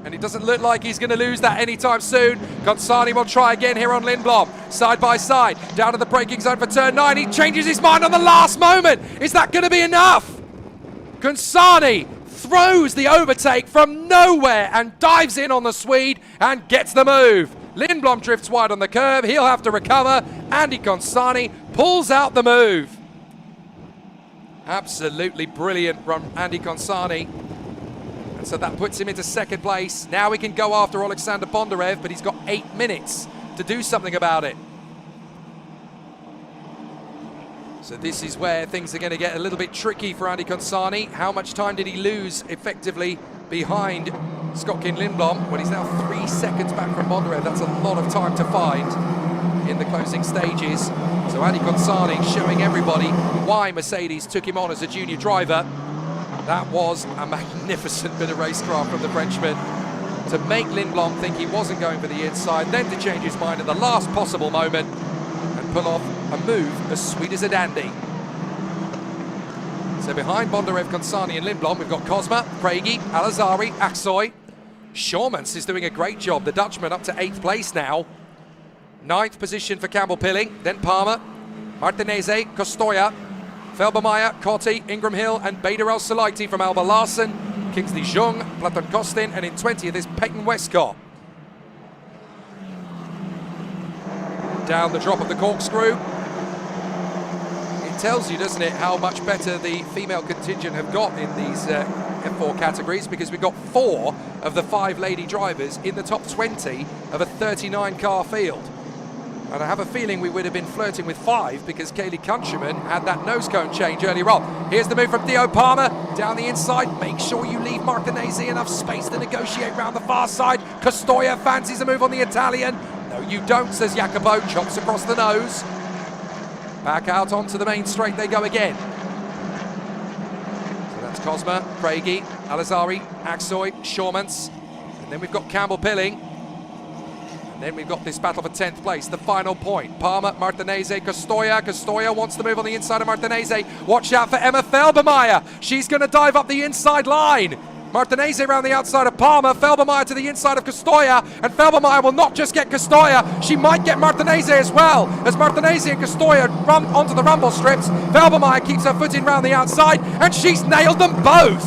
and it doesn't look like he's going to lose that anytime soon. Consani will try again here on Lindblom. Side by side, down to the braking zone for turn 9. He changes his mind on the last moment. Is that going to be enough? Consani throws the overtake from nowhere and dives in on the Swede and gets the move. Lindblom drifts wide on the curb. He'll have to recover. Andy Consani pulls out the move. Absolutely brilliant from Andy Consani. And so that puts him into second place. Now he can go after Alexander Bondarev, but he's got 8 minutes to do something about it. So this is where things are going to get a little bit tricky for Andy Consani. How much time did he lose effectively behind Scott Kin Lindblom? Well, he's now 3 seconds back from Bondarev. That's a lot of time to find in the closing stages. So Andy Consani showing everybody why Mercedes took him on as a junior driver. That was a magnificent bit of racecraft from the Frenchman to make Lindblom think he wasn't going for the inside, then to change his mind at the last possible moment and pull off a move as sweet as a dandy. So behind Bondarev, Consani and Lindblom, we've got Cosma, Craigie, Alazari, Aksoy. Schormans is doing a great job. The Dutchman up to 8th place now. 9th position for Campbell Pilling, then Palmer, Martinese, Costoya, Felbermeyer, Cotti, Ingram Hill and Bader El Salaiti from Alba Larsen, Kingsley Jung, Platon Kostin, and in 20th is Peyton Westcott. Down the drop of the corkscrew. It tells you, doesn't it, how much better the female contingent have got in these F4 categories, because we've got 4 of the 5 lady drivers in the top 20 of a 39 car field. And I have a feeling we would have been flirting with 5 because Kaylee Countryman had that nose cone change earlier on. Here's the move from Theo Palmer down the inside. Make sure you leave Martinez enough space to negotiate round the far side. Costoya fancies a move on the Italian. No, you don't, says Jacopo. Chops across the nose. Back out onto the main straight they go again. So that's Cosma, Craigie, Alazari, Aksoy, Schormans. And then we've got Campbell Pilling. And then we've got this battle for 10th place, the final point. Palmer, Martinez, Costoya. Costoya wants to move on the inside of Martinez. Watch out for Emma Felbermeyer. She's going to dive up the inside line. Martinez around the outside of Palmer, Felbermeyer to the inside of Costoya, and Felbermeyer will not just get Costoya, she might get Martinez as well, as Martinez and Costoya run onto the rumble strips. Felbermeyer keeps her footing round the outside, and she's nailed them both.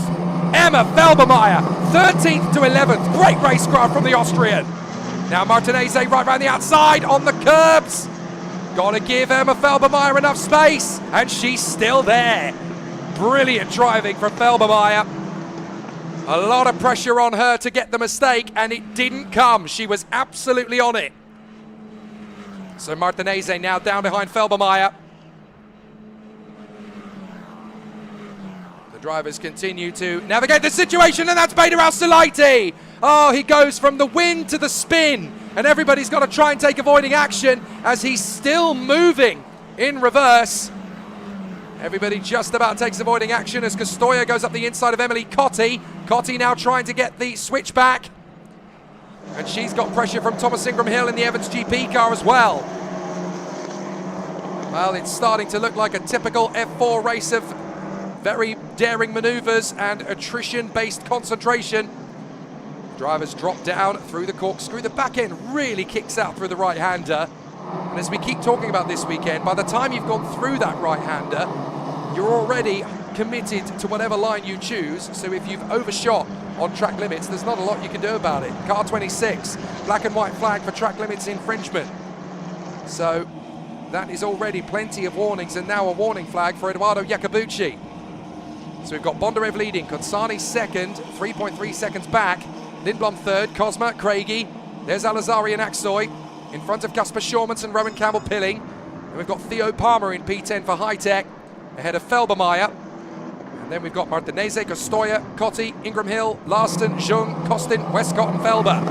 Emma Felbermeyer, 13th to 11th, great racecraft from the Austrian. Now Martinez right round the outside on the curbs. Got to give Emma Felbermeyer enough space, and she's still there. Brilliant driving from Felbermeyer. A lot of pressure on her to get the mistake, and it didn't come. She was absolutely on it. So Martinez now down behind Felbermeyer. The drivers continue to navigate the situation, and that's Bader El Salaiti. Oh, he goes from the win to the spin, and everybody's got to try and take avoiding action as he's still moving in reverse. Everybody just about takes avoiding action as Costoya goes up the inside of Emily Cotti. Cotti now trying to get the switch back. And she's got pressure from Thomas Ingram Hill in the Evans GP car as well. Well, it's starting to look like a typical F4 race of very daring maneuvers and attrition-based concentration. Drivers drop down through the corkscrew. The back end really kicks out through the right-hander. And as we keep talking about this weekend, by the time you've gone through that right-hander, you're already committed to whatever line you choose. So if you've overshot on track limits, there's not a lot you can do about it. Car 26, black and white flag for track limits infringement. So that is already plenty of warnings, and now a warning flag for Edoardo Iacobucci. So we've got Bondarev leading, Consani second, 3.3 seconds back, Lindblom third, Cosma, Craigie, there's Alazari and Aksoy, in front of Kasper Schormans and Rowan Campbell-Pilling. And we've got Theo Palmer in P10 for High-Tech, ahead of Felbermeyer. And then we've got Martinez, Costoya, Cotti, Ingram Hill, Larston, Jung, Costin, Westcott and Felber.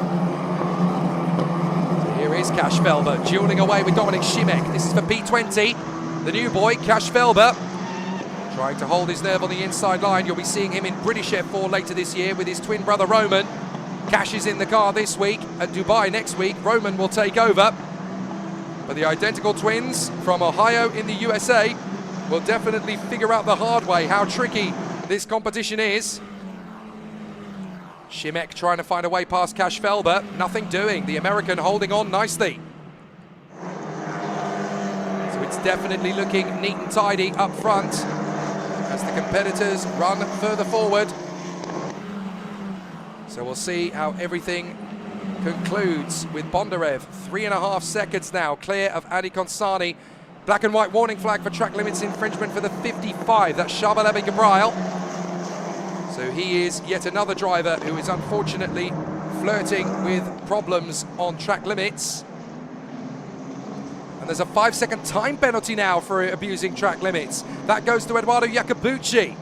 So here is Cash Felber, dueling away with Dominik Šimek. This is for P20, the new boy, Cash Felber, trying to hold his nerve on the inside line. You'll be seeing him in British F4 later this year with his twin brother Roman. Cash is in the car this week. At Dubai next week, Roman will take over. But the identical twins from Ohio in the USA will definitely figure out the hard way how tricky this competition is. Šimek trying to find a way past Cash Felber. Nothing doing. The American holding on nicely. So it's definitely looking neat and tidy up front as the competitors run further forward. So we'll see how everything concludes with Bondarev. 3.5 seconds now, clear of Adi Consani. Black and white warning flag for track limits infringement for the 55. That's Sharbel Gabriel. So he is yet another driver who is unfortunately flirting with problems on track limits. And there's a 5-second time penalty now for abusing track limits. That goes to Edoardo Iacobucci.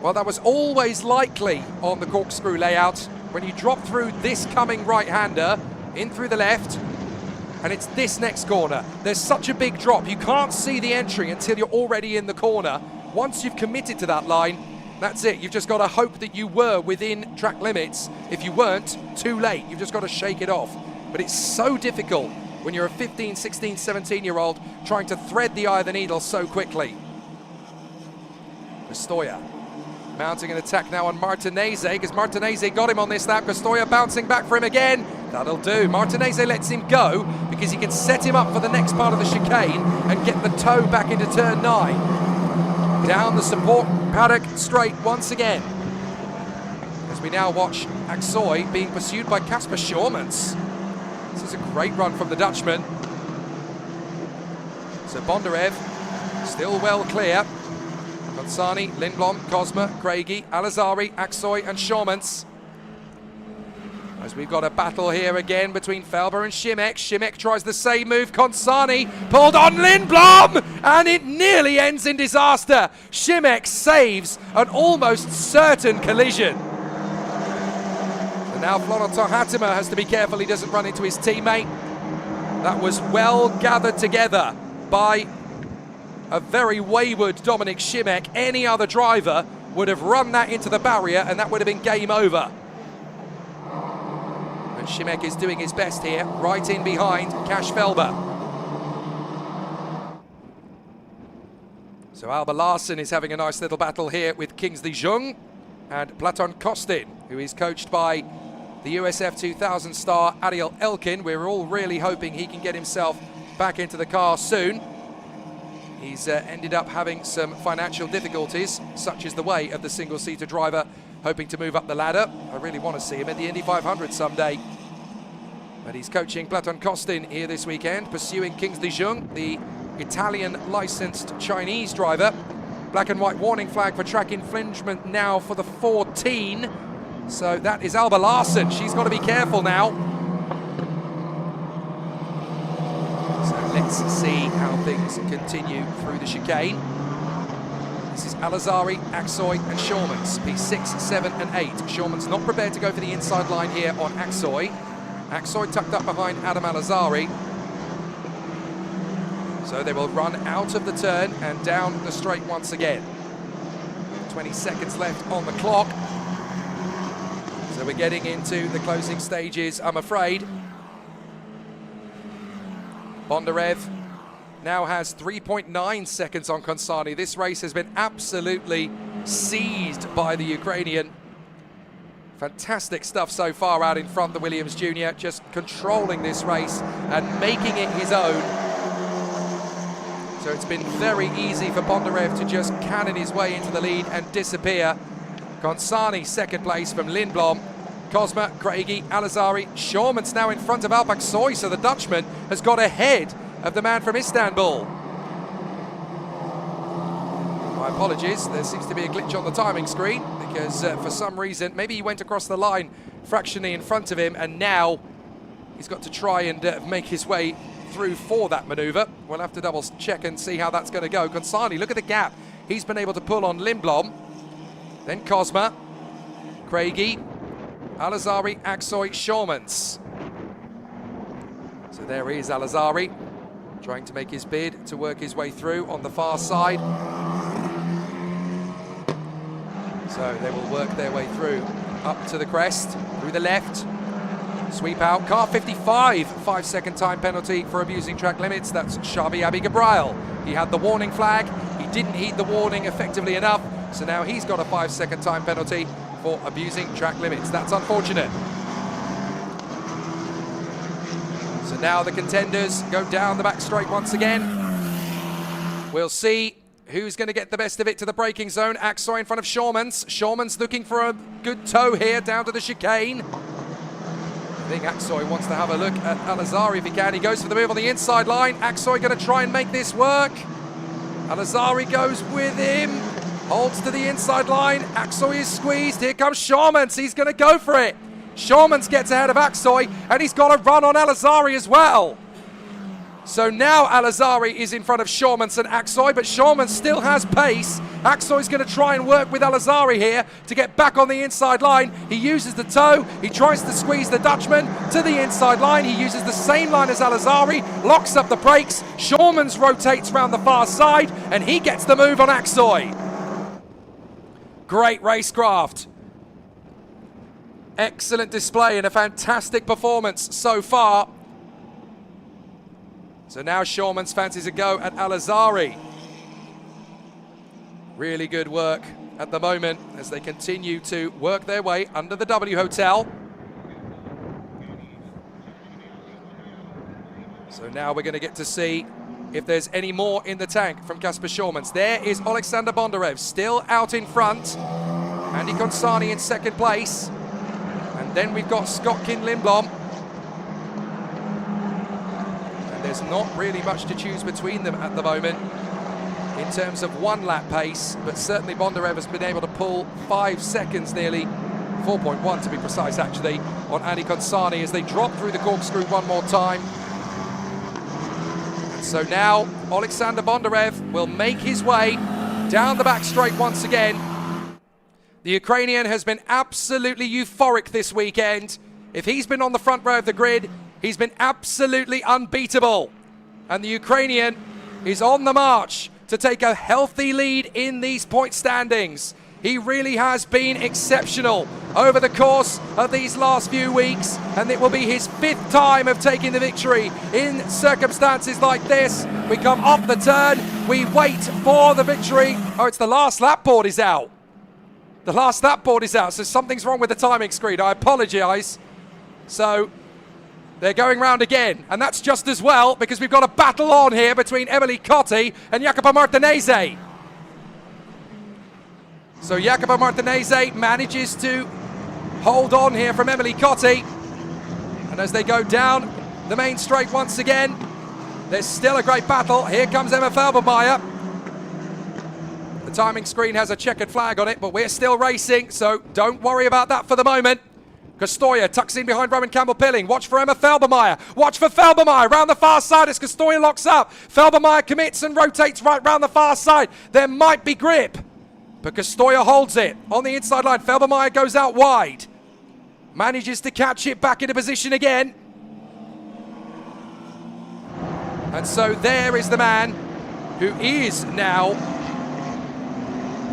Well, that was always likely on the corkscrew layout when you drop through this coming right-hander in through the left, and it's this next corner. There's such a big drop, you can't see the entry until you're already in the corner. Once you've committed to that line, that's it. You've just got to hope that you were within track limits. If you weren't, too late. You've just got to shake it off. But it's so difficult when you're a 15, 16, 17-year-old trying to thread the eye of the needle so quickly. Costoya mounting an attack now on Martinez, because Martinez got him on this lap. Costoya bouncing back for him again. That'll do. Martinez lets him go because he can set him up for the next part of the chicane and get the toe back into turn 9. Down the support paddock straight once again. As we now watch Aksoy being pursued by Kasper Schormans. This is a great run from the Dutchman. So Bondarev still well clear. Consani, Lindblom, Cosma, Craigie, Alazari, Aksoy and Schormans. As we've got a battle here again between Felber and Šimek. Šimek tries the same move. Consani pulled on Lindblom, and it nearly ends in disaster. Šimek saves an almost certain collision. And now Florentin Hattemer has to be careful he doesn't run into his teammate. That was well gathered together by a very wayward Dominik Šimek. Any other driver would have run that into the barrier and that would have been game over. And Šimek is doing his best here, right in behind Cash Felber. So Alba Larsen is having a nice little battle here with Kingsley Jung and Platon Kostin, who is coached by the USF 2000 star Ariel Elkin. We're all really hoping he can get himself back into the car soon. He's ended up having some financial difficulties, such is the way of the single-seater driver hoping to move up the ladder. I really want to see him at the Indy 500 someday. But he's coaching Platon Kostin here this weekend, pursuing Kingsley Jung, the Italian licensed Chinese driver. Black and white warning flag for track infringement now for the 14. So that is Alba Larsen. She's got to be careful now. Let's see how things continue through the chicane. This is Alazari, Aksoy and Schormans, P6, 7 and 8. Schormans not prepared to go for the inside line here on Aksoy. Aksoy tucked up behind Adam Alazari. So they will run out of the turn and down the straight once again. 20 seconds left on the clock. So we're getting into the closing stages, I'm afraid. Bondarev now has 3.9 seconds on Consani. This race has been absolutely seized by the Ukrainian. Fantastic stuff so far out in front, the Williams Junior, just controlling this race and making it his own. So it's been very easy for Bondarev to just cannon his way into the lead and disappear. Konsani second place from Lindblom. Cosma, Craigie, Alazari, Shawman's now in front of Alpaksoy, so the Dutchman has got ahead of the man from Istanbul. My apologies, there seems to be a glitch on the timing screen because for some reason, maybe he went across the line fractionally in front of him and now he's got to try and make his way through for that manoeuvre. We'll have to double check and see how that's going to go. Konsani, look at the gap he's been able to pull on Lindblom. Then Cosma, Craigie, Alazari, Aksoy, Shawmans. So there he is, Alazari, trying to make his bid to work his way through on the far side. So they will work their way through up to the crest, through the left. Sweep out, car 55, 5-second time penalty for abusing track limits. That's Shabi Abi Gabriel. He had the warning flag, he didn't heed the warning effectively enough, so now he's got a 5-second time penalty for abusing track limits. That's unfortunate. So now the contenders go down the back straight once again. We'll see who's going to get the best of it to the braking zone. Aksoy in front of Shawmans. Shawmans looking for a good toe here down to the chicane. I think Aksoy wants to have a look at Alazari if he can. He goes for the move on the inside line. Aksoy going to try and make this work. Alazari goes with him. Holds to the inside line. Aksoy is squeezed. Here comes Shawmans. He's going to go for it. Shawmans gets ahead of Aksoy, and he's got a run on Alazari as well. So now Alazari is in front of Shawmans and Aksoy, but Shawmans still has pace. Aksoy's going to try and work with Alazari here to get back on the inside line. He uses the toe. He tries to squeeze the Dutchman to the inside line. He uses the same line as Alazari, locks up the brakes. Shawmans rotates round the far side, and he gets the move on Aksoy. Great racecraft. Excellent display and a fantastic performance so far. So now Shawmans fancies a go at Alazari. Really good work at the moment as they continue to work their way under the W Hotel. So now we're going to get to see if there's any more in the tank from Kasper Shawmans. There is Alexander Bondarev still out in front. Andy Konsani in second place. And then we've got Skotkin Lindblom. There's not really much to choose between them at the moment in terms of one lap pace, but certainly Bondarev has been able to pull 5 seconds nearly, 4.1 to be precise actually, on Andy Konsani as they drop through the corkscrew one more time. And so now Alexander Bondarev will make his way down the back straight once again. The Ukrainian has been absolutely euphoric this weekend. If he's been on the front row of the grid, he's been absolutely unbeatable. And the Ukrainian is on the march to take a healthy lead in these point standings. He really has been exceptional over the course of these last few weeks, and it will be his 5th time of taking the victory in circumstances like this. We come off the turn, we wait for the victory. Oh, it's the last lap board is out. The last lap board is out, so something's wrong with the timing screen. I apologize. So they're going round again, and that's just as well because we've got a battle on here between Emily Cotti and Jacopo Martinese. So Jacopo Martinese manages to hold on here from Emily Cotti, and as they go down the main straight once again, there's still a great battle. Here comes Emma Felbermeyer. The timing screen has a checkered flag on it, but we're still racing, so don't worry about that for the moment. Kostoya tucks in behind Roman Campbell-Pilling. Watch for Emma Felbermeyer. Watch for Felbermeyer. Round the far side as Kostoya locks up. Felbermeyer commits and rotates right round the far side. There might be grip, but Kostoya holds it on the inside line. Felbermeyer goes out wide. Manages to catch it back into position again. And so there is the man who is now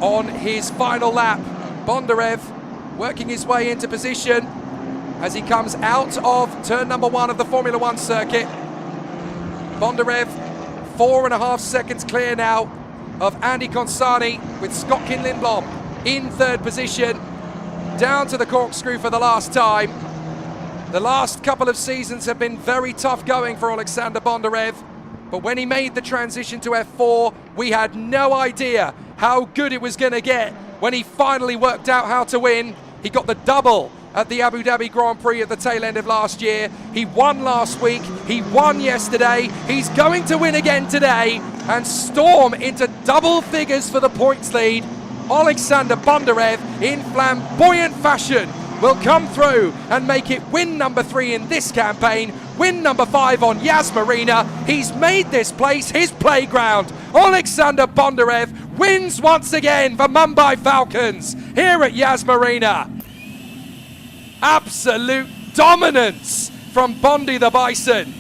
on his final lap. Bondarev working his way into position as he comes out of turn number 1 of the Formula 1 circuit. Bondarev 4.5 seconds clear now of Andy Konsani, with Skotkin Lindblom in 3rd position, down to the corkscrew for the last time. The last couple of seasons have been very tough going for Alexander Bondarev. But when he made the transition to F4, we had no idea how good it was going to get. When he finally worked out how to win, he got the double at the Abu Dhabi Grand Prix at the tail end of last year. He won last week, he won yesterday, he's going to win again today and storm into double figures for the points lead. Alexander Bondarev in flamboyant fashion will come through and make it win number 3 in this campaign, win number 5 on Yas Marina. He's made this place his playground. Alexander Bondarev wins once again for Mumbai Falcons here at Yas Marina. Absolute dominance from Bondi the Bison.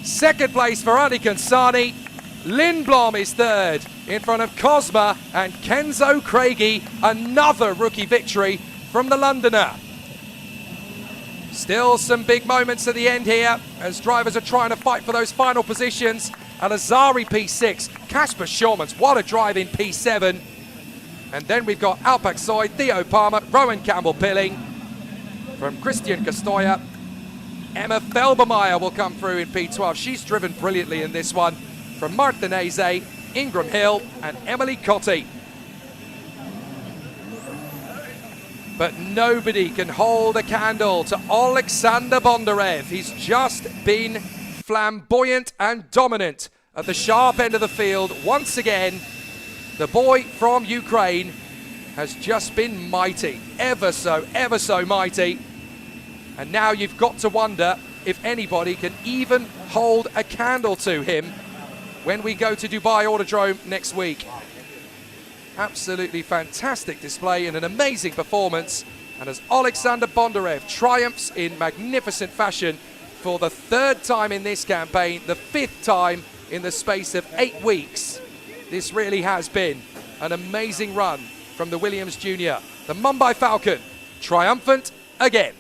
Second place for Ali Kansani. Lindblom is third in front of Cosma and Kenzo Craigie. Another rookie victory from the Londoner. Still some big moments at the end here as drivers are trying to fight for those final positions. Al-Azhari P6, Kasper Schurmans, what a drive in P7. And then we've got Alpak Soy, Theo Palmer, Rowan Campbell-Pilling. From Christian Castoya, Emma Felbermeyer will come through in P12. She's driven brilliantly in this one. From Martinez, Ingram Hill and Emily Cotti. But nobody can hold a candle to Alexander Bondarev. He's just been flamboyant and dominant at the sharp end of the field. Once again, the boy from Ukraine has just been mighty, ever so mighty. And now you've got to wonder if anybody can even hold a candle to him when we go to Dubai Autodrome next week. Absolutely fantastic display and an amazing performance. And as Alexander Bondarev triumphs in magnificent fashion for the 3rd time in this campaign, the 5th time in the space of 8 weeks, this really has been an amazing run from the Williams Junior. The Mumbai Falcon, triumphant again.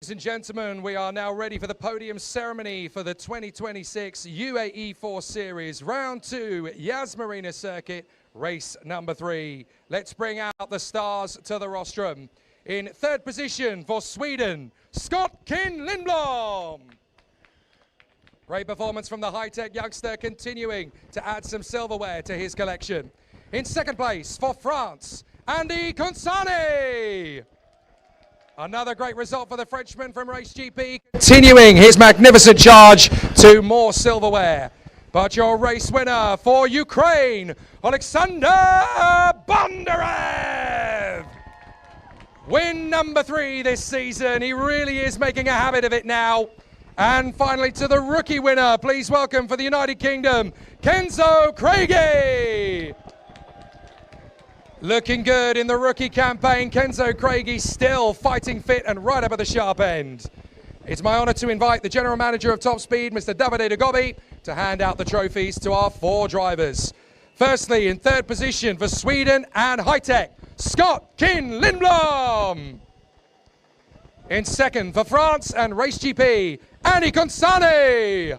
Ladies and gentlemen, we are now ready for the podium ceremony for the 2026 UAE4 Series, Round 2, Yas Marina Circuit, race number 3. Let's bring out the stars to the rostrum. In third position for Sweden, Scott Lindblom. Great performance from the high-tech youngster, continuing to add some silverware to his collection. In second place for France, Andy Consani. Another great result for the Frenchman from Race GP, continuing his magnificent charge to more silverware. But your race winner for Ukraine, Alexander Bondarev. Win number 3 this season. He really is making a habit of it now. And finally to the rookie winner, please welcome for the United Kingdom, Kenzo Craigie. Looking good in the rookie campaign, Kenzo Craigie still fighting fit and right up at the sharp end. It's my honor to invite the General Manager of Top Speed, Mr. Davide Dagobi, to hand out the trophies to our 4 drivers. Firstly, in third position for Sweden and High-Tech, Scott Lindblom. In second for France and Race GP, Andy Consani.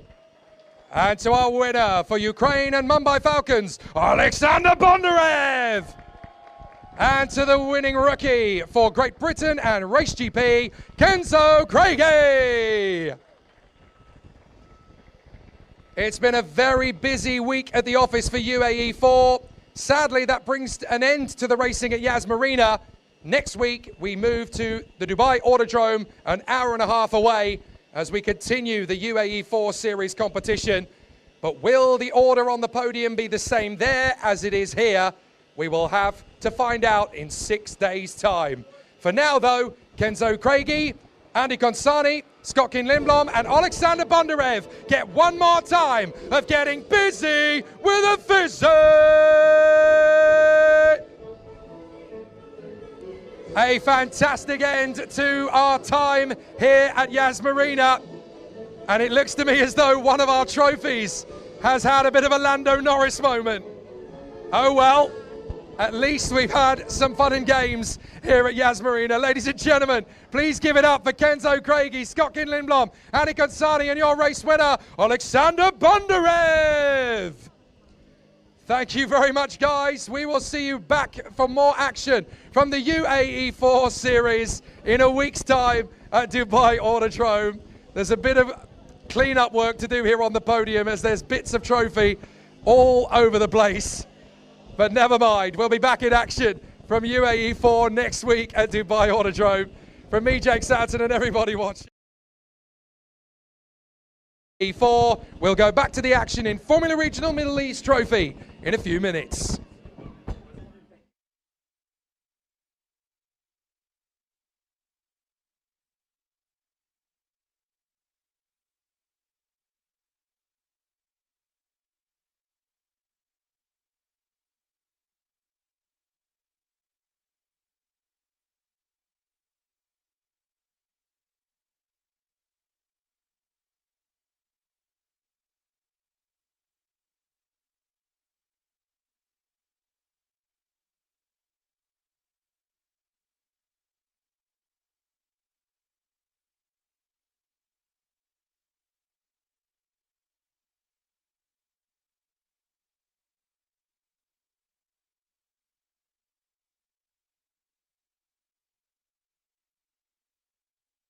And to our winner for Ukraine and Mumbai Falcons, Alexander Bondarev. And to the winning rookie for Great Britain and Race GP, Kenzo Craigie. It's been a very busy week at the office for UAE4. Sadly, that brings an end to the racing at Yas Marina. Next week, we move to the Dubai Autodrome, an hour and a half away, as we continue the UAE4 Series competition. But will the order on the podium be the same there as it is here? We will have to find out in 6 days' time. For now, though, Kenzo Craigie, Andy Consani, Scott Lindblom, and Alexander Bondarev get one more time of getting busy with a visit. A fantastic end to our time here at Yas Marina. And it looks to me as though one of our trophies has had a bit of a Lando Norris moment. Oh well. At least we've had some fun and games here at Yas Marina. Ladies and gentlemen, please give it up for Kenzo Craigie, Scott Lindblom, Andy Consani, and your race winner, Alexander Bondarev. Thank you very much, guys. We will see you back for more action from the UAE4 Series in a week's time at Dubai Autodrome. There's a bit of clean-up work to do here on the podium as there's bits of trophy all over the place. But never mind, we'll be back in action from UAE4 next week at Dubai Autodrome. From me, Jake Santon, and everybody watching. UAE4, we'll go back to the action in Formula Regional Middle East Trophy in a few minutes.